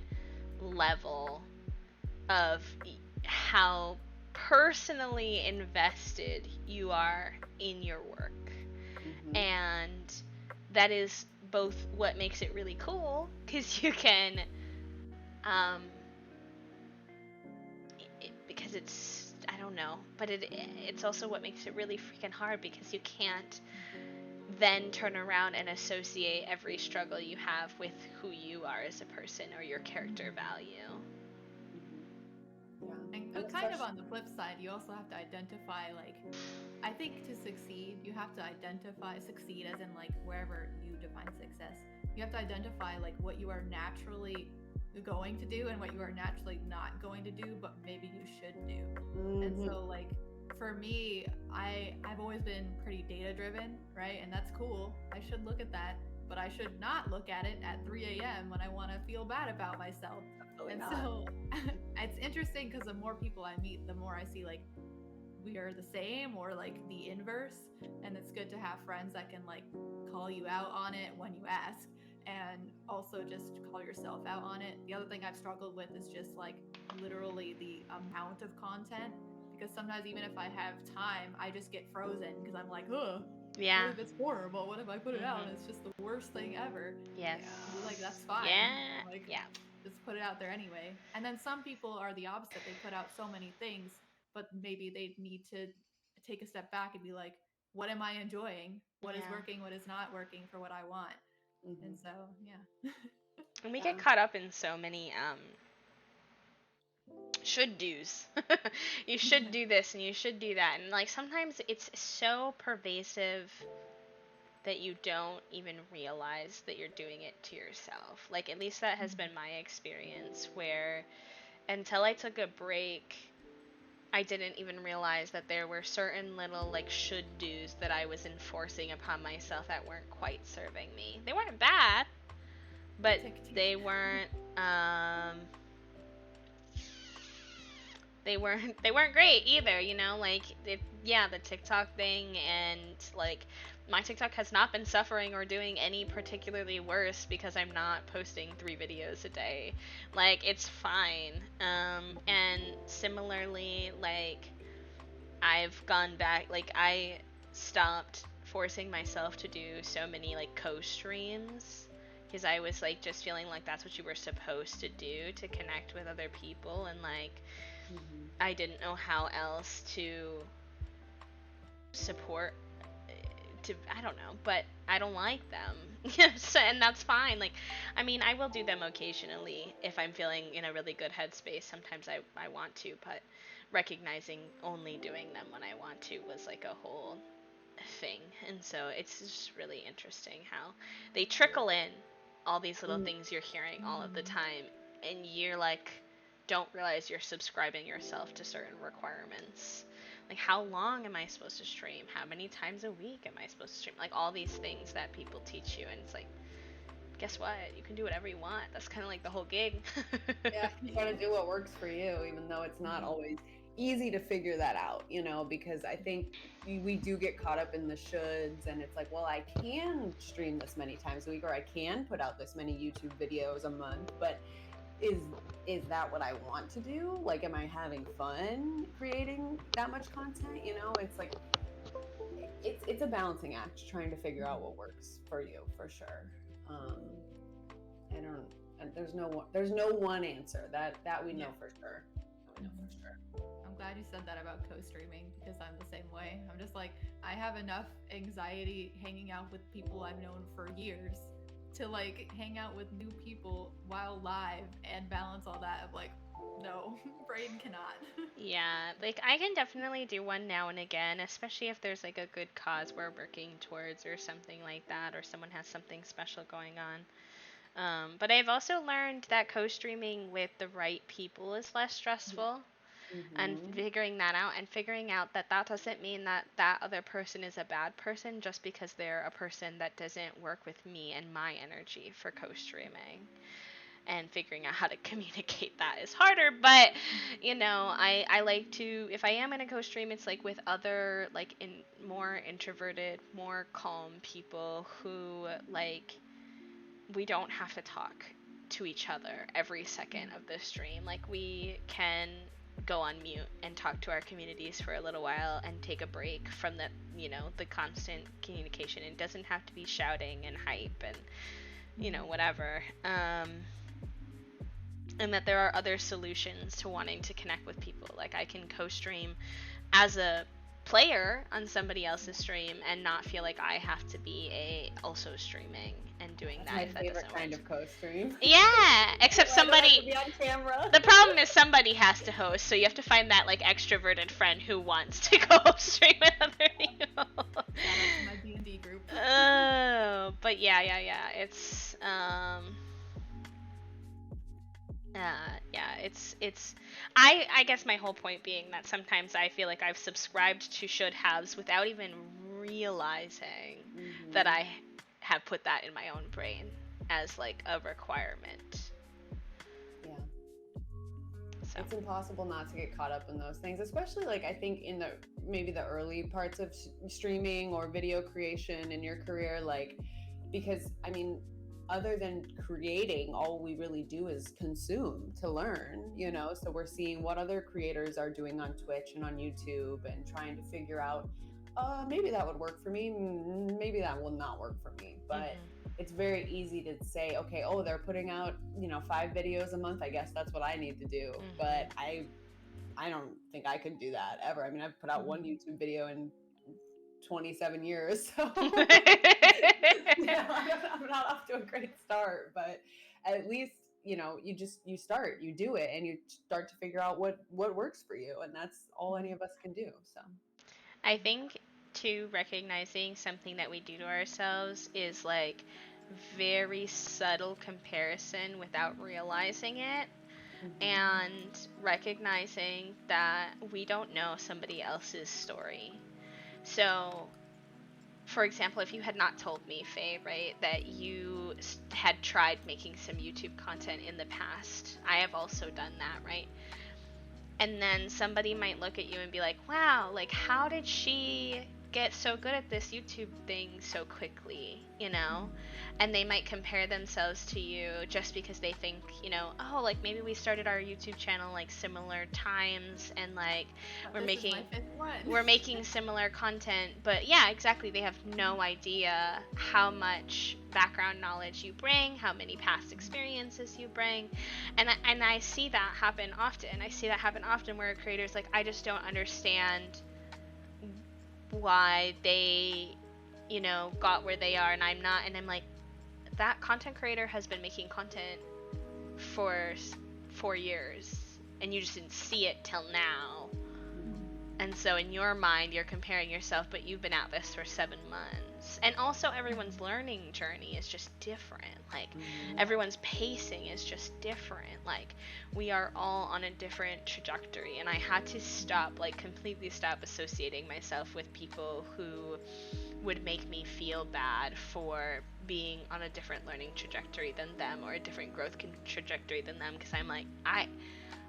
level of how personally invested you are in your work.
Hmm.
And that is both what makes it really cool because you can um because it's I don't know, but it's also what makes it really freaking hard because you can't then turn around and associate every struggle you have with who you are as a person or your character
Mhm.
value.
Hmm. Yeah. And
And kind of
especially,
on the flip side, you also have to identify like I think to succeed, you have to identify succeed as in like wherever you define success. You have to identify like what you are naturally going to do and what you are naturally not going to do, but maybe you should do. And
hmm,
so like for me, I've always been pretty data driven, right? And that's cool. I should look at that, but I should not look at it at 3 a.m. when I want to feel bad about myself.
definitely
And
not.
so it's interesting because the more people I meet, the more I see like we are the same or like the inverse. And it's good to have friends that can like call you out on it when you ask and also just call yourself out on it. The other thing I've struggled with is just like literally the amount of content because sometimes even if I have time, I just get frozen because I'm like, ugh, what
Yeah.
if it's horrible? What if I put it out and
Mhm.
it's just the worst thing ever?
Yes.
And be like,
Yeah.
that's fine.
Yeah.
Like,
Yeah.
just put it out there anyway. And then some people are the opposite. They put out so many things, but maybe they need to take a step back and be like, what am I enjoying? What is
Yeah.
working? What is not working for what I want? And
Hmm.
so, yeah.
And we get
Yeah.
caught up in so many should do's. You should do this and you should do that. And like sometimes it's so pervasive that you don't even realize that you're doing it to yourself. Like at least that has been my experience where until I took a break I didn't even realize that there were certain little like should do's that I was enforcing upon myself that weren't quite serving me. They weren't bad, but
Tick tick.
they weren't um they weren't great either, you know, like yeah, the TikTok thing, and like my TikTok has not been suffering or doing any particularly worse because I'm not posting 3 videos a day. Like it's fine. And similarly, like I've gone back, like I stopped forcing myself to do so many like co-streams because I was like just feeling like that's what you were supposed to do to connect with other people, and like
Hmm.
I didn't know how else to support to I don't know, but I don't like them. So, and that's fine. Like I mean, I will do them occasionally if I'm feeling in a really good headspace. Sometimes I want to, but recognizing only doing them when I want to was like a whole thing. And so it's just really interesting how they trickle in all these little things you're hearing all of the
Mm-hmm.
time, and you're like don't realize you're subscribing yourself to certain requirements. Like how long am I supposed to stream? How many times a week am I supposed to stream? Like all these things that people teach you, and it's like guess what? You can do whatever you want. That's kind of like the whole gig.
Yeah, you gotta do what works for you, even though it's not
Mm-hmm.
always easy to figure that out, because I think we do get caught up in the shoulds, and it's like, well, I can stream this many times a week, or I can put out this many YouTube videos a month, but is is that what I want to do? Like, am I having fun creating that much content? It's like it's a balancing act trying to figure out what works for you for sure. Um, I don't. There's no one answer that we
Yeah.
know for sure. That we know for
Mm-hmm.
sure.
I'm glad you said that about co-streaming because I'm the same way. I'm just like I have enough anxiety hanging out with people I've known for years to like hang out with new people while live and balance all that. Of like, no, brain cannot.
Yeah, like I can definitely do one now and again, especially if there's like a good cause we're working towards or something like that, or someone has something special going on. But I've also learned that co-streaming with the right people is less
Yeah.
stressful, and
Mm-hmm.
figuring that out, and figuring out that that doesn't mean that that other person is a bad person just because they're a person that doesn't work with me and my energy for co-streaming. And figuring out how to communicate that is harder, but I like to, if I am in a co-stream, it's like with other like in more introverted, more calm people who like we don't have to talk to each other every second of the stream. Like we can go on mute and talk to our communities for a little while and take a break from the constant communication. It doesn't have to be shouting and hype and whatever. And that there are other solutions to wanting to connect with people. Like I can co-stream as a player on somebody else's stream and not feel like I have to be also streaming and doing
That's
that
my
if that
favorite
doesn't work.
kind of co-stream.
Yeah, except
I don't have to
somebody.
be on camera.
The problem is somebody has to host, so you have to find that like extroverted friend who wants to go stream with other people.
Shout out to my D&D group.
Oh, but yeah. Yeah, it's. I guess my whole point being that sometimes I feel like I've subscribed to should haves without even realizing that
Mm-hmm.
I have put that in my own brain as like a requirement.
Yeah.
So
It's impossible not to get caught up in those things, especially like I think in the maybe the early parts of streaming or video creation in your career, like because I mean, other than creating, all we really do is consume to learn. So we're seeing what other creators are doing on Twitch and on YouTube and trying to figure out, maybe that would work for me, maybe that will not work for me, but
mhm.
it's very easy to say, okay, oh, they're putting out, 5 videos a month. I guess that's what I need to do.
Mhm.
But I don't think I could do that ever. I mean, I've put out one
Mm-hmm.
YouTube video in 27 years. So I'm not off to a great start, but at least, you start, you do it, and you start to figure out what works for you. And that's all any
Mm-hmm.
of us can do. So,
I think too, recognizing something that we do to ourselves is like very subtle comparison without realizing it,
Hmm.
and recognizing that we don't know somebody else's story. So, for example, if you had not told me, Faye, right, that you had tried making some YouTube content in the past, I have also done that, right? And then somebody might look at you and be like, wow, like, how did she get so good at this YouTube thing so quickly, you know? And they might compare themselves to you just because they think, oh, like, maybe we started our YouTube channel like similar times, and like
But
we're
this is
making
my fifth one.
we're making similar content. But yeah, exactly, they have no idea how much background knowledge you bring, how many past experiences you bring. And I see that happen often. I see that happen often where creators like, I just don't understand why they, got where they are and I'm not. And I'm like, that content creator has been making content for 4 years and you just didn't see it till now. And so in your mind, you're comparing yourself, but you've been at this for 7 months. And also, everyone's learning journey is just different. Like, everyone's pacing is just different. Like, we are all on a different trajectory. And I had to stop, like, completely stop associating myself with people who would make me feel bad for being on a different learning trajectory than them, or a different growth trajectory than them. Because I'm like,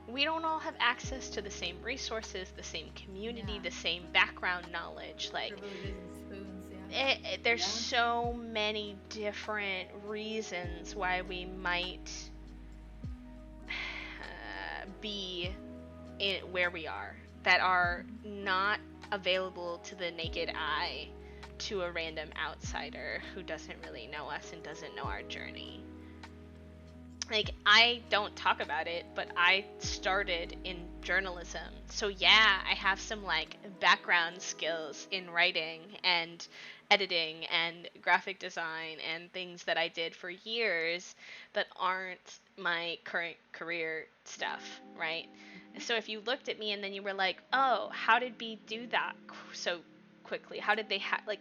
we don't all have access to the same resources, the same community, the same background knowledge. Like,
Privileges and spoons,
there's
Yeah.
so many different reasons why we might be where we are, that are not available to the naked eye to a random outsider who doesn't really know us and doesn't know our journey. Like, I don't talk about it, but I started in journalism. So yeah, I have some like background skills in writing and editing and graphic design and things that I did for years that aren't my current career stuff, right? So if you looked at me and then you were like, "Oh, how did B do that so quickly? How did they like,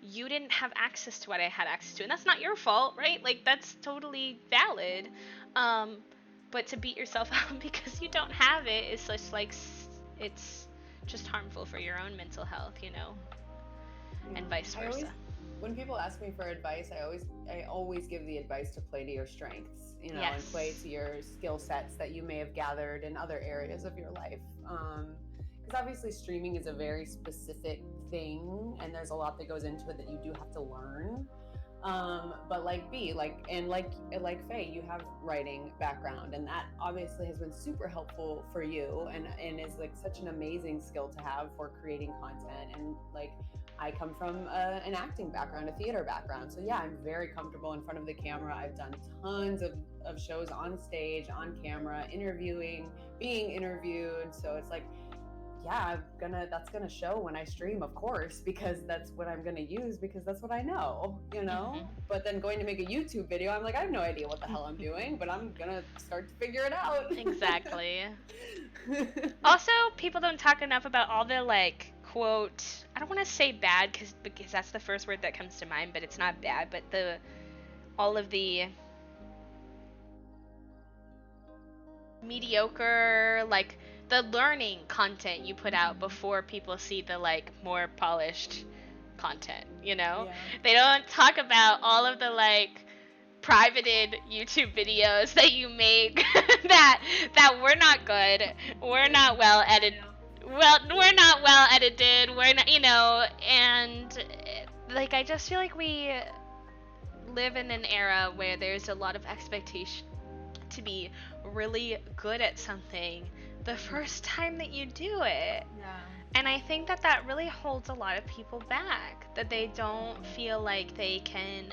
you didn't have access to what I had access to." And that's not your fault, right? Like, that's totally valid. Um, but to beat yourself up because you don't have it is just like, it's just harmful for your own mental health,
Yeah.
and vice
I always,
versa.
when people ask me for advice, I always give the advice to play to your strengths, and play
Yes.
to your skill sets that you may have gathered in other areas of your life. Because obviously streaming is a very specific thing, and there's a lot that goes into it that you do have to learn. But like B, like Faye, you have writing background, and that obviously has been super helpful for you, and is like such an amazing skill to have for creating content. And like, I come from an acting background, a theater background, so yeah, I'm very comfortable in front of the camera. I've done tons of shows on stage, on camera, interviewing, being interviewed. So it's like, yeah, that's gonna show when I stream, of course, because that's what I'm gonna use, because that's what I know.
Hmm.
But then going to make a YouTube video, I'm like, I have no idea what the hell I'm doing, but I'm gonna start to figure it out.
Exactly. Also, people don't talk enough about all the like, quote, I don't want to say bad because that's the first word that comes to mind, but it's not bad, but the all of the mediocre, like, the learning content you put out before people see the like more polished content.
Yeah.
They don't talk about all of the like privated YouTube videos that you make that were not good. We're not well edited. Well, we're not well edited. We're not, and like, I just feel like we live in an era where there's a lot of expectation to be really good at something the first time that you do it.
Yeah.
And I think that that really holds a lot of people back, that they don't feel like they can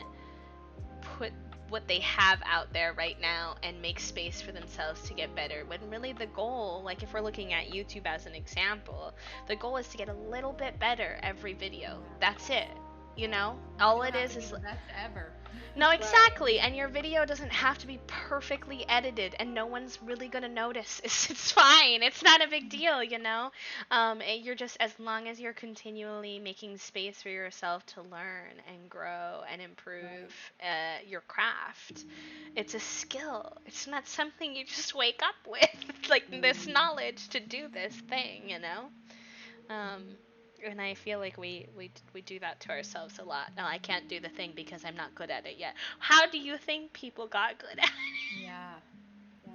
put what they have out there right now and make space for themselves to get better. When really the goal, like if we're looking at YouTube as an example, the goal is to get a little bit better every video. That's it. You know,
You
all
don't
it
have to be
is
the best ever.
no,
Right.
exactly. And your video doesn't have to be perfectly edited, and no one's really gonna notice. It's fine. It's not a big deal, you know. And you're just, as long as you're continually making space for yourself to learn and grow and
Right.
improve your craft. It's a skill. It's not something you just wake up with. It's like this
Mm.
knowledge to do this thing, you know. Um, and I feel like we do that to ourselves a lot. No, I can't do the thing because I'm not good at it yet. How do you think people got good at it?
Yeah.
Yeah.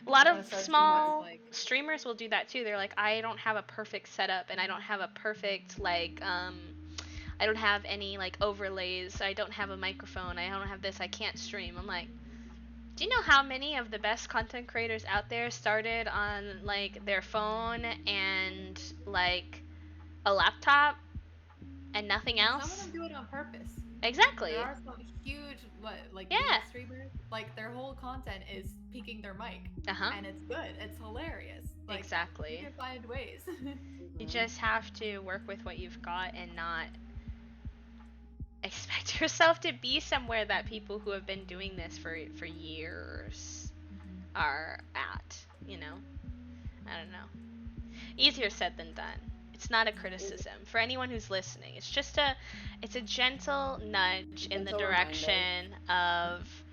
A lot
You
of
gotta start
It's
somewhere.
small
like,
streamers will do that too. They're like, I don't have a perfect setup and I don't have a perfect like I don't have any like overlays. I don't have a microphone. I don't have this. I can't stream. I'm like, do you know how many of the best content creators out there started on like their phone and like a laptop and nothing
and some of
else?
them do it on purpose. There
Exactly.
are some huge like
Yeah.
movie streamers, like their whole content is peeking their mic,
Uh-huh.
and it's good. It's hilarious. Like you
Exactly.
can find ways.
You
Hmm.
just have to work with what you've got and not expect yourself to be somewhere that people who have been doing this for years
Mhm.
are at, you know. I don't know. Easier said than done. It's not a
Yeah.
criticism for anyone who's listening. It's a gentle nudge in the
Gentle reminder.
direction of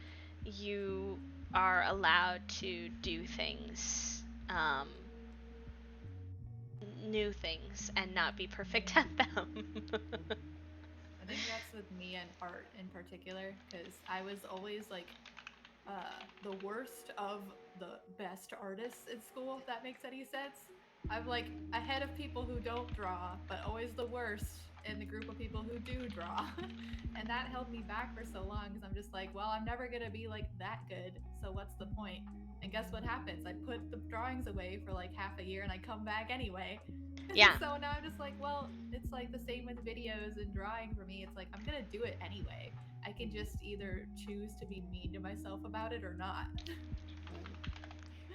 you are allowed to do things, um, new things, and not be perfect at them.
I think that's with me and art in particular, because I was always like the worst of the best artists in school, if that makes any sense. I'm like ahead of people who don't draw, but always the worst in the group of people who do draw. And that held me back for so long because I'm just like, well, I'm never going to be like that good. So what's the point? And guess what happens? I put the drawings away for like half a year and I come back anyway.
Yeah.
So now I'm just like, well, it's like the same with videos and drawing for me. It's like, I'm going to do it anyway. I can just either choose to be mean to myself about it or not.
Right.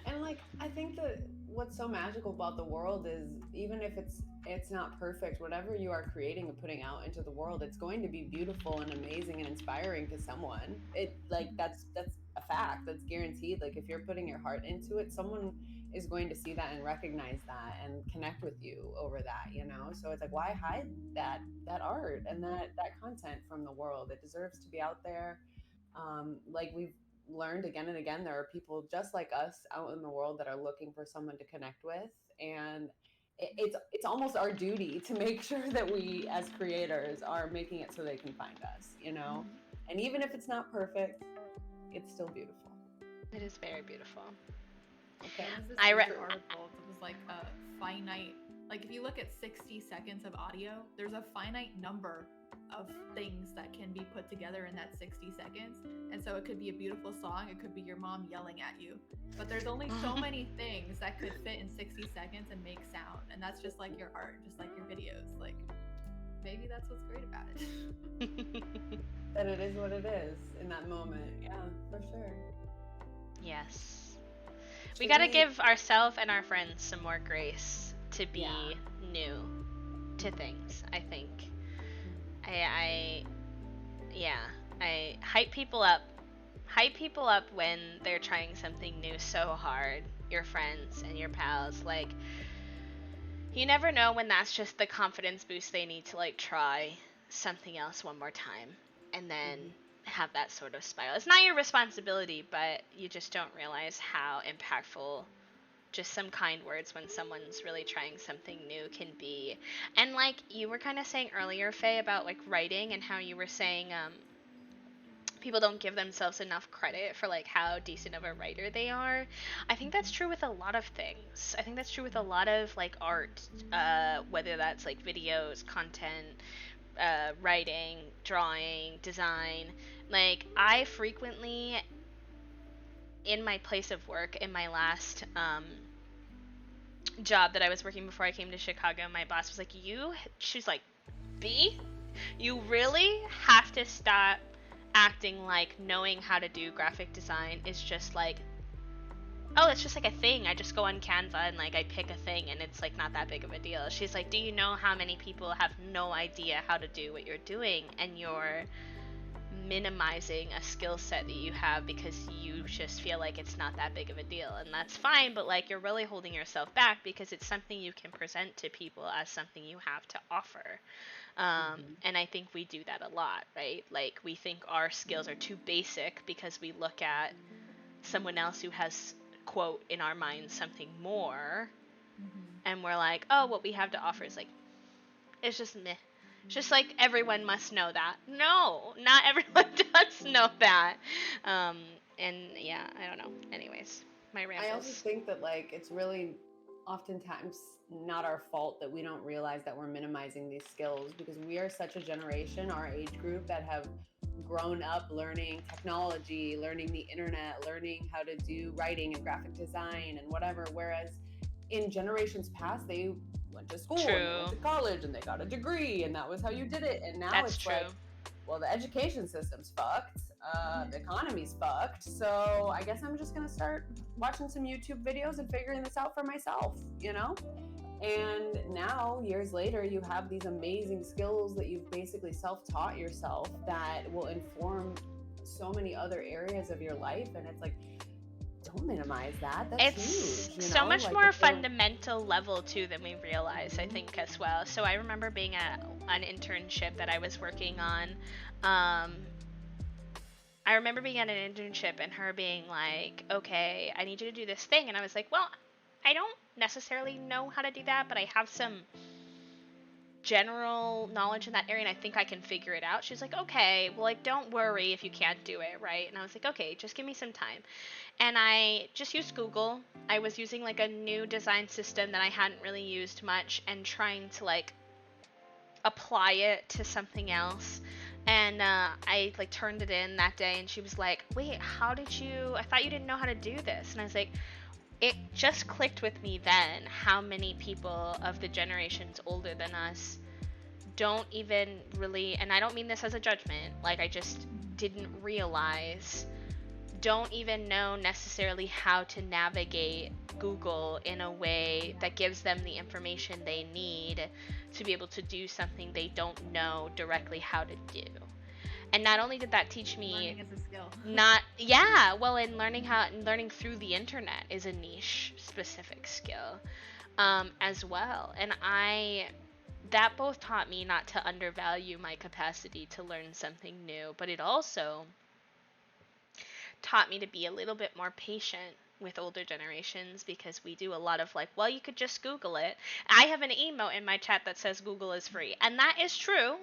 And like I think that what's so magical about the world is even if it's not perfect, whatever you are creating and putting out into the world, it's going to be beautiful and amazing and inspiring to someone. It like that's a fact. That's guaranteed. Like if you're putting your heart into it, someone is going to see that and recognize that and connect with you over that, you know? So it's like why hide that art and that content from the world? It deserves to be out there. Like we've learned again and again, there are people just like us out in the world that are looking for someone to connect with, and it's almost our duty to make sure that we as creators are making it so they can find us, you know.
Mhm.
And even if it's not perfect, it's still beautiful.
It is very beautiful.
Okay.
There was this
I re-
weird article that was like a finite, like if you look at 60 seconds of audio, there's a finite number of things that can be put together in that 60 seconds. And so it could be a beautiful song, it could be your mom yelling at you. But there's only so many things that could fit in 60 seconds and make sound. And that's just like your art, just like your videos. Like maybe that's what's great about it.
That it is what it is in that moment. Yeah, for sure.
Yes. We
Should
gotta
we?
give ourselves and our friends some more grace to
Yeah.
be new to things, I think.
Mhm.
I yeah, I hype people up. Hype people up when they're trying something new so hard. Your friends and your pals. Like, you never know when that's just the confidence boost they need to, like, try something else one more time. And then
Mhm.
have that sort of spiral. It's not your responsibility, but you just don't realize how impactful just some kind words when someone's really trying something new can be. And like you were kind of saying earlier, Faye, about like writing and how you were saying people don't give themselves enough credit for like how decent of a writer they are. I think that's true with a lot of things. I think that's true with a lot of like art, whether that's like videos, content, writing, drawing, design. Like I frequently in my place of work in my last job that I was working before I came to Chicago, my boss was like, she's like, B, you really have to stop acting like knowing how to do graphic design is just like oh, it's just like a thing. I just go on Canva and like I pick a thing and it's like not that big of a deal. She's like, do you know how many people have no idea how to do what you're doing, and you're minimizing a skill set that you have because you just feel like it's not that big of a deal. And that's fine, but like you're really holding yourself back because it's something you can present to people as something you have to offer. And I think we do that a lot, right? Like we think our skills are too basic because we look at someone else who has, quote, in our minds something more, and we're like, oh, what we have to offer is like, it's just meh. It's just like everyone must know that. No, not everyone does know that. Um, and yeah, I don't know. Anyways, my
I also
rambles.
think that like it's really oftentimes not our fault that we don't realize that we're minimizing these skills, because we are such a generation, our age group, that have grown up learning technology, learning the internet, learning how to do writing and graphic design and whatever. Whereas in generations past, they went to school and they
True.
went to college and they got a degree and that was how you did it. And now
That's
it's
true.
like, well, the education system's fucked. The economy's fucked. So I guess I'm just going to start watching some YouTube videos and figuring this out for myself, you know? And now, years later, you have these amazing skills that you've basically self-taught yourself that will inform so many other areas of your life. And it's like, don't minimize that. That's
It's
huge, you
so
know?
much
Like
more
if they're
fundamental level too than we realize, I think, as well. So I remember being at an internship that I was working on. I remember being at an internship and her being like, okay, I need you to do this thing. And I was like, well, I don't necessarily know how to do that, but I have some general knowledge in that area and I think I can figure it out. She's like, okay, well, like, don't worry if you can't do it, right? And I was like, okay, just give me some time. And I just used Google. I was using like a new design system that I hadn't really used much and trying to like apply it to something else. And I like turned it in that day and she was like, wait, how did you, I thought you didn't know how to do this. And I was like, it just clicked with me then how many people of the generations older than us don't even really, and I don't mean this as a judgment, like I just didn't realize, don't even know necessarily how to navigate Google in a way that gives them the information they need to be able to do something they don't know directly how to do. And not only did that teach me
Learning is a skill.
not, yeah, well, in learning through the internet is a niche specific skill, as well. And that both taught me not to undervalue my capacity to learn something new, but it also taught me to be a little bit more patient with older generations, because we do a lot of like, well, you could just Google it. I have an emote in my chat that says Google is free, and that is true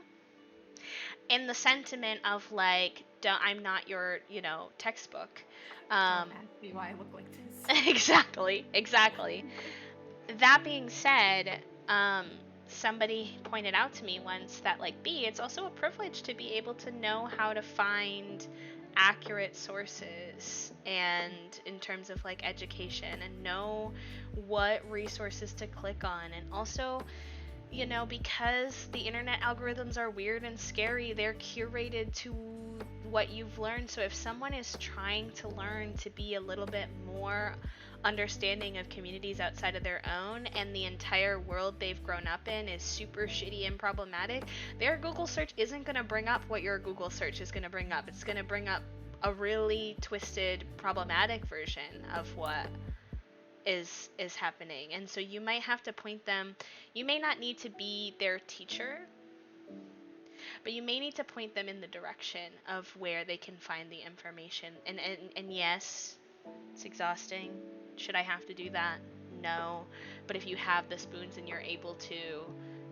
in the sentiment of like, I'm not your, textbook.
Don't ask me why I look like this.
Exactly. That being said, somebody pointed out to me once that like, it's also a privilege to be able to know how to find accurate sources, and in terms of like education, and know what resources to click on. And also, because the internet algorithms are weird and scary, they're curated to what you've learned. So if someone is trying to learn to be a little bit more understanding of communities outside of their own, and the entire world they've grown up in is super shitty and problematic, their Google search isn't going to bring up what your Google search is going to bring up. It's going to bring up a really twisted, problematic version of what is happening. And so you might have to point them, you may not need to be their teacher, but you may need to point them in the direction of where they can find the information. And yes, it's exhausting. Should I have to do that? No. But if you have the spoons and you're able to,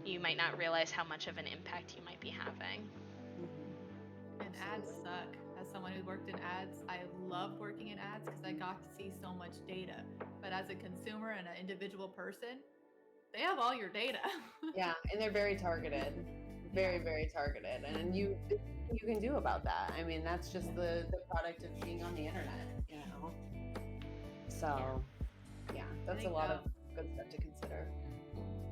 you might not realize how much of an impact you might be having.
And ads suck. As someone who worked in ads, I loved working in ads because I got to see so much data. But as a consumer and an individual person, they have all your data.
yeah, and they're very targeted, very targeted, and you can do about that. I mean, that's just the product of being on the internet, So, yeah, that's a lot of good stuff to consider.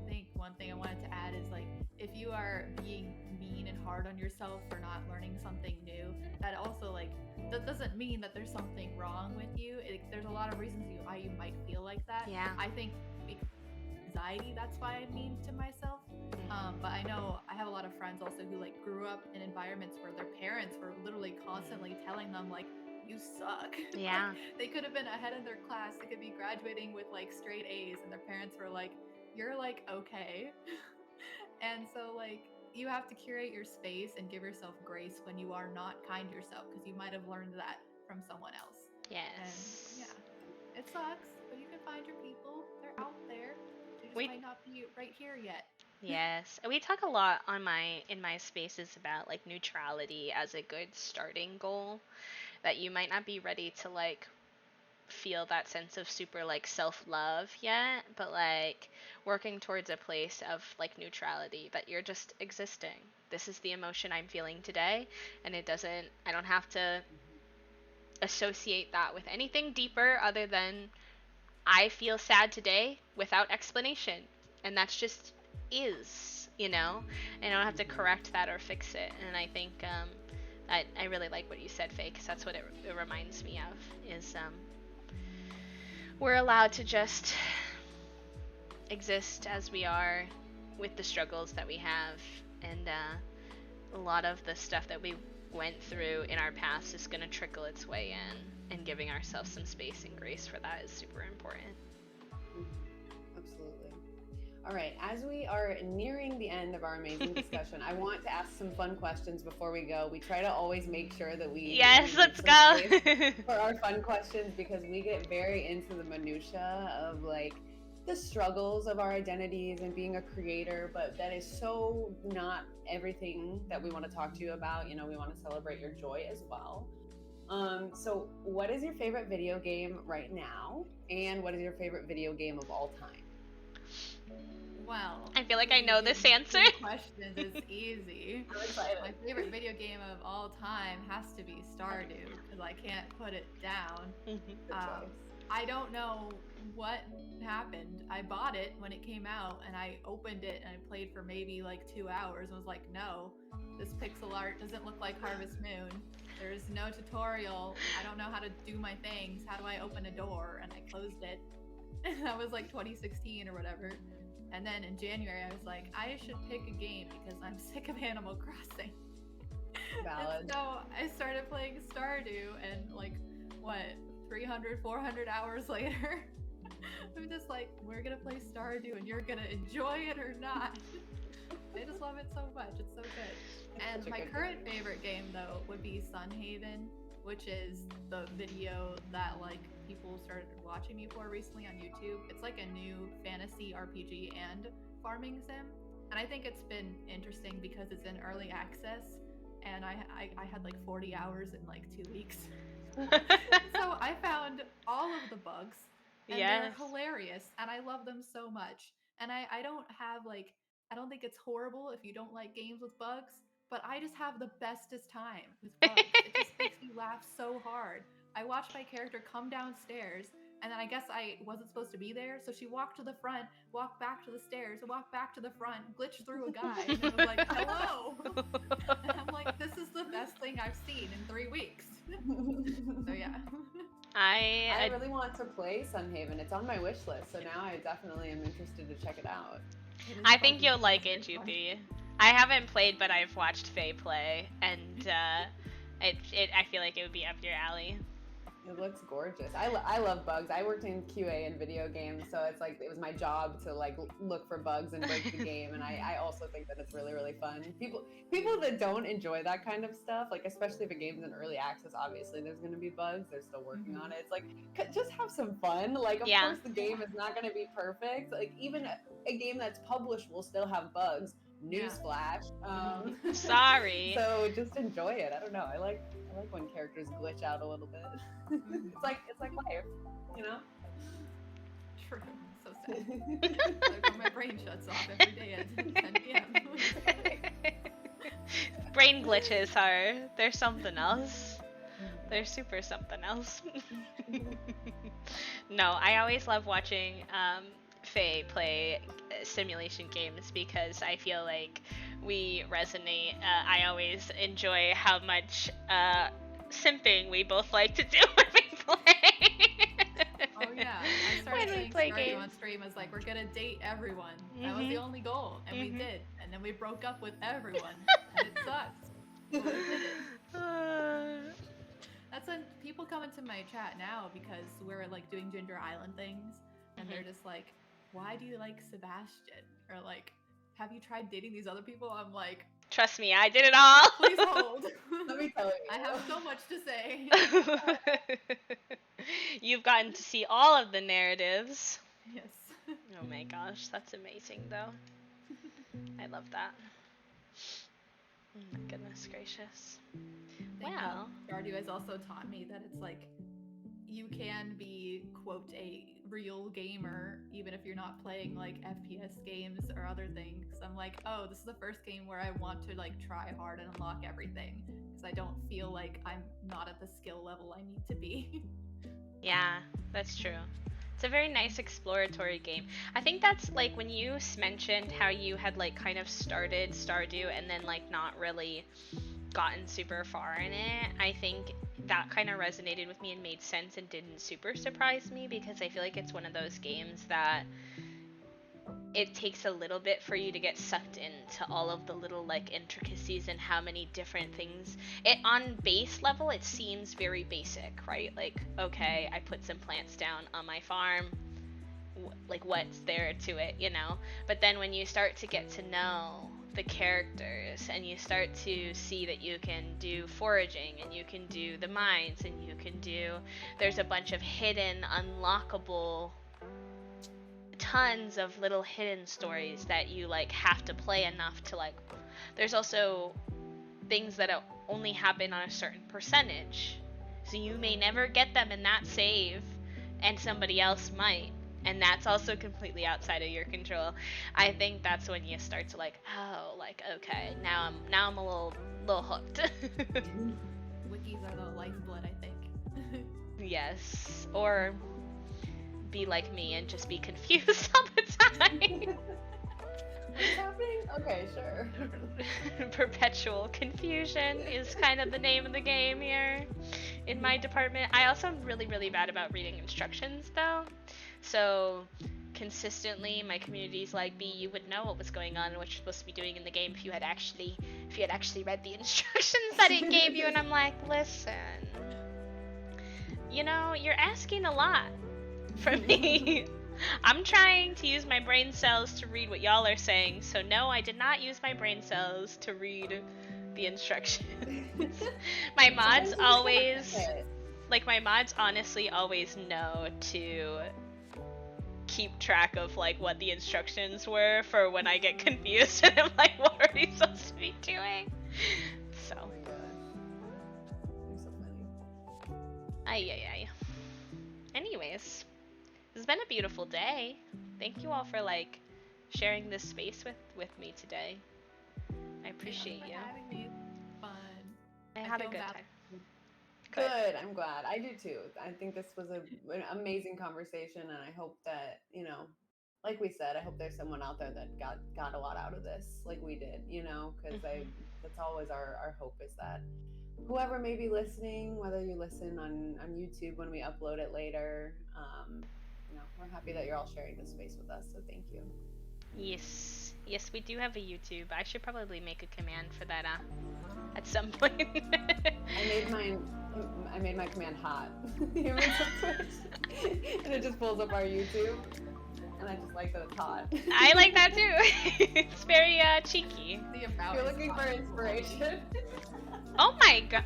I think one thing I wanted to add is like, if you are being mean and hard on yourself for not learning something new, that also like that doesn't mean that there's something wrong with you. There's a lot of reasons why you might feel like that.
Yeah.
I think because of anxiety, that's why I'm mean to myself. But I know I have a lot of friends also who like grew up in environments where their parents were literally constantly telling them like, you suck.
Yeah.
Like, they could have been ahead in their class. They could be graduating with like straight A's, and their parents were like, you're like okay. And so like you have to curate your space and give yourself grace when you are not kind to yourself, because you might have learned that from someone else.
Yes.
And yeah, it sucks, but you can find your people. They're out there. They just might not be right here yet.
Yes. We talk a lot in my spaces about like neutrality as a good starting goal, that you might not be ready to like feel that sense of super like self-love yet, but like working towards a place of like neutrality, that you're just existing. This is the emotion I'm feeling today, and I don't have to associate that with anything deeper other than I feel sad today without explanation. And that's just is, and I don't have to correct that or fix it. And I think I really like what you said, Faye, because that's what it reminds me of, is we're allowed to just exist as we are with the struggles that we have. And a lot of the stuff that we went through in our past is going to trickle its way in, and giving ourselves some space and grace for that is super important.
Absolutely. All right, as we are nearing the end of our amazing discussion, I want to ask some fun questions before we go. We try to always make sure that we
let's go
for our fun questions, because we get very into the minutia of like the struggles of our identities and being a creator, but that is so not everything that we want to talk to you about. We want to celebrate your joy as well. So what is your favorite video game right now, and what is your favorite video game of all time?
Well,
I feel like I know this answer.
Questions is easy.
I'm excited.
My favorite video game of all time has to be Stardew, because I can't put it down. I don't know what happened. I bought it when it came out, and I opened it and I played for maybe like 2 hours and was like, no, this pixel art doesn't look like Harvest Moon. There's no tutorial. I don't know how to do my things. How do I open a door? And I closed it. And that was like 2016 or whatever. And then in January, I was like, I should pick a game because I'm sick of Animal Crossing.
Valid.
And so I started playing Stardew, and like, 300, 400 hours later, I'm just like, we're gonna play Stardew and you're gonna enjoy it or not. I just love it so much. It's so good. And my current favorite game though would be Sunhaven, which is the video that like people started watching me for recently on YouTube. It's like a new fantasy RPG and farming sim, and I think it's been interesting because it's in early access, and I had like 40 hours in like 2 weeks. So I found all of the bugs, and they're hilarious, and I love them so much. And I don't have like, I don't think it's horrible if you don't like games with bugs, but I just have the bestest time with bugs. It just makes me laugh so hard. I watched my character come downstairs, and then I guess I wasn't supposed to be there, so she walked to the front, walked back to the stairs, walked back to the front, glitched through a guy, and I was like, hello! And I'm like, this is the best thing I've seen in 3 weeks. So yeah.
I really want to play Sunhaven. It's on my wish list, so now I definitely am interested to check it out.
I think you'll like it, Jupi. I haven't played, but I've watched Faye play, and I feel like it would be up your alley.
It looks gorgeous. I love bugs. I worked in QA in video games, so it's like it was my job to like look for bugs and break the game. And I also think that it's really, really fun. People that don't enjoy that kind of stuff, like especially if a game's in early access, obviously there's going to be bugs. They're still working on it. It's like just have some fun. Like of course the game is not going to be perfect. Like even a game that's published will still have bugs. Newsflash.
Sorry.
So just enjoy it. I don't know. I like when characters glitch out a little bit. It's like life, you know?
True. So sad. Like when my brain shuts off every day at 10 p.m.
Brain glitches they're something else. They're super something else. No, I always love watching Faye play simulation games, because I feel like we resonate. I always enjoy how much simping we both like to do when we play.
Oh yeah, I started
When we
saying
play
Stardew
games.
on stream as like we're gonna date everyone. That was the only goal, and we did. And then we broke up with everyone, and it sucks. But we did it. That's when people come into my chat now because we're like doing Ginger Island things, and they're just like, "Why do you like Sebastian?" Or like, "Have you tried dating these other people?" I'm like,
trust me, I did it all.
"Please hold."
Let me tell you.
I have so much to say.
You've gotten to see all of the narratives.
Yes.
Oh my gosh, that's amazing though. I love that. Oh my goodness gracious. Wow.
Stardew has also taught me that it's like you can be, quote, a real gamer even if you're not playing like FPS games or other things. I'm like, oh, this is the first game where I want to like try hard and unlock everything because I don't feel like I'm not at the skill level I need to be.
Yeah, that's true. It's a very nice exploratory game. I think that's like when you mentioned how you had like kind of started Stardew and then like not really gotten super far in it. I think that kind of resonated with me and made sense and didn't super surprise me because I feel like it's one of those games that it takes a little bit for you to get sucked into all of the little like intricacies and how many different things. It on base level it seems very basic, right? Like, okay, I put some plants down on my farm. Like, what's there to it, you know? But then when you start to get to know the characters and you start to see that you can do foraging and you can do the mines and you can do, there's a bunch of hidden unlockable tons of little hidden stories that you like have to play enough to like. There's also things that only happen on a certain percentage, so you may never get them in that save and somebody else might, and that's also completely outside of your control. I think that's when you start to like, oh, like, okay, now I'm a little hooked.
Wikis are the lifeblood, I think.
Yes, or be like me and just be confused all the time.
What's happening? Okay, sure.
Perpetual confusion is kind of the name of the game here in my department. I also am really, really bad about reading instructions though. So consistently my community's like, B, you would know what was going on and what you're supposed to be doing in the game if you had actually read the instructions that it gave you. And I'm like, listen, you know, you're asking a lot from me. I'm trying to use my brain cells to read what y'all are saying, so no, I did not use my brain cells to read the instructions. My mods always, like, my mods honestly always know to keep track of, like, what the instructions were for when I get confused and I'm like, what are we supposed to be doing? So.
Oh my gosh. You're so funny.
Ay. Anyways. It's been a beautiful day. Thank you all for like sharing this space with me today. I appreciate you.
Having me. Fun.
I had a good time.
Good. I'm glad. I do too. I think this was an amazing conversation, and I hope that, you know, like we said, I hope there's someone out there that got a lot out of this, like we did, you know, because that's always our hope, is that whoever may be listening, whether you listen on YouTube when we upload it later, you know, we're happy that you're all sharing this space with us, so thank you.
Yes, we do have a YouTube. I should probably make a command for that at some point.
I made my command hot. You made some Twitch, and it just pulls up our YouTube, and I just like that it's hot.
I like that too. It's very cheeky.
If
you're looking for inspiration.
Oh my god.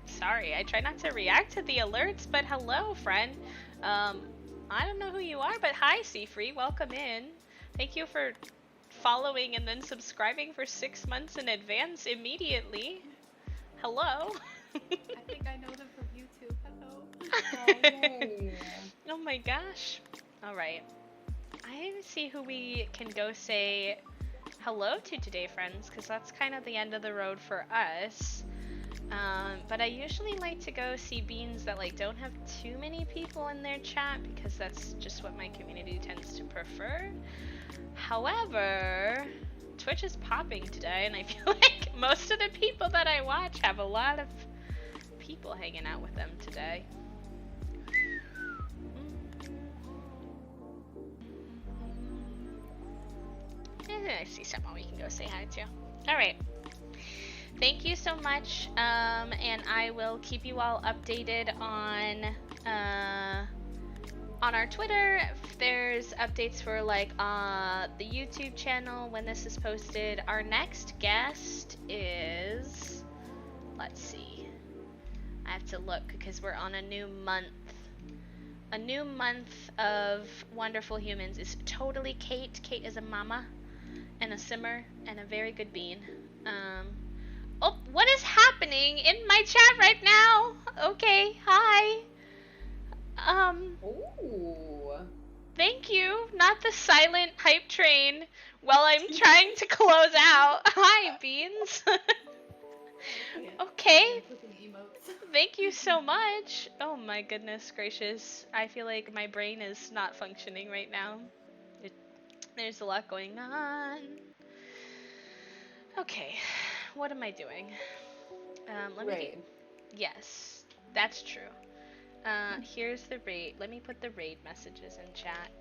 Sorry, I try not to react to the alerts, but hello, friend. I don't know who you are, but hi, Seafree. Welcome in. Thank you for following and then subscribing for 6 months in advance immediately. Hello.
I think I know them from YouTube. Hello.
Oh, yay.
Oh my gosh. All right. I see who we can go say hello to today, friends, because that's kind of the end of the road for us. But I usually like to go see beans that like don't have too many people in their chat, because that's just what my community tends to prefer. However, Twitch is popping today, and I feel like most of the people that I watch have a lot of people hanging out with them today. I see someone we can go say hi to. Alright. Thank you so much, and I will keep you all updated on our Twitter. If there's updates for like the YouTube channel when this is posted. Our next guest is, let's see, I have to look because we're on a new month. A new month of wonderful humans is totally Kate. Kate is a mama and a simmer and a very good bean. Oh, what is happening in my chat right now? Okay, hi.
Ooh.
Thank you. Not the silent hype train while I'm trying to close out. Hi, Beans. Okay. Thank you so much. Oh my goodness gracious. I feel like my brain is not functioning right now. There's a lot going on. Okay. What am I doing? Yes, that's true. Here's the raid. Let me put the raid messages in chat.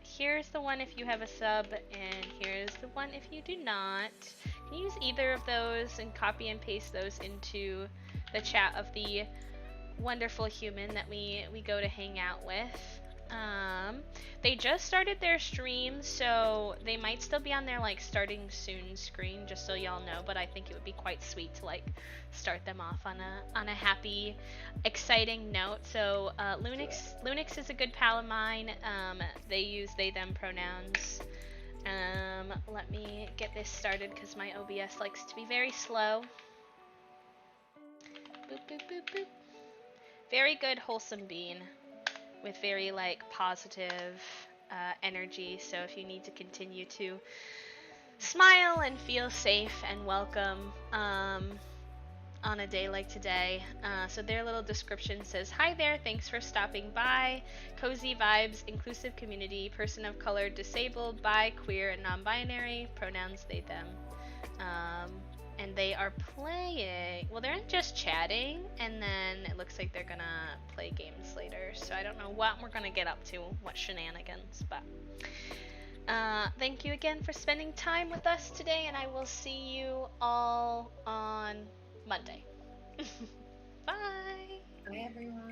Here's the one if you have a sub, and here's the one if you do not. You can use either of those and copy and paste those into the chat of the wonderful human that we go to hang out with. They just started their stream, so they might still be on their like starting soon screen, just so y'all know, but I think it would be quite sweet to like start them off on a happy, exciting note. So Lunix is a good pal of mine. They use they them pronouns. Let me get this started because my OBS likes to be very slow. Boop boop boop boop. Very good wholesome bean with very like positive energy, so if you need to continue to smile and feel safe and welcome on a day like today. So their little description says, hi there, thanks for stopping by. Cozy vibes, inclusive community, person of color, disabled, bi, queer, and non-binary, pronouns they them. And they are playing, well, they're just chatting, and then it looks like they're gonna play games later, so I don't know what we're gonna get up to, what shenanigans, but thank you again for spending time with us today, and I will see you all on Monday. Bye!
Bye, everyone.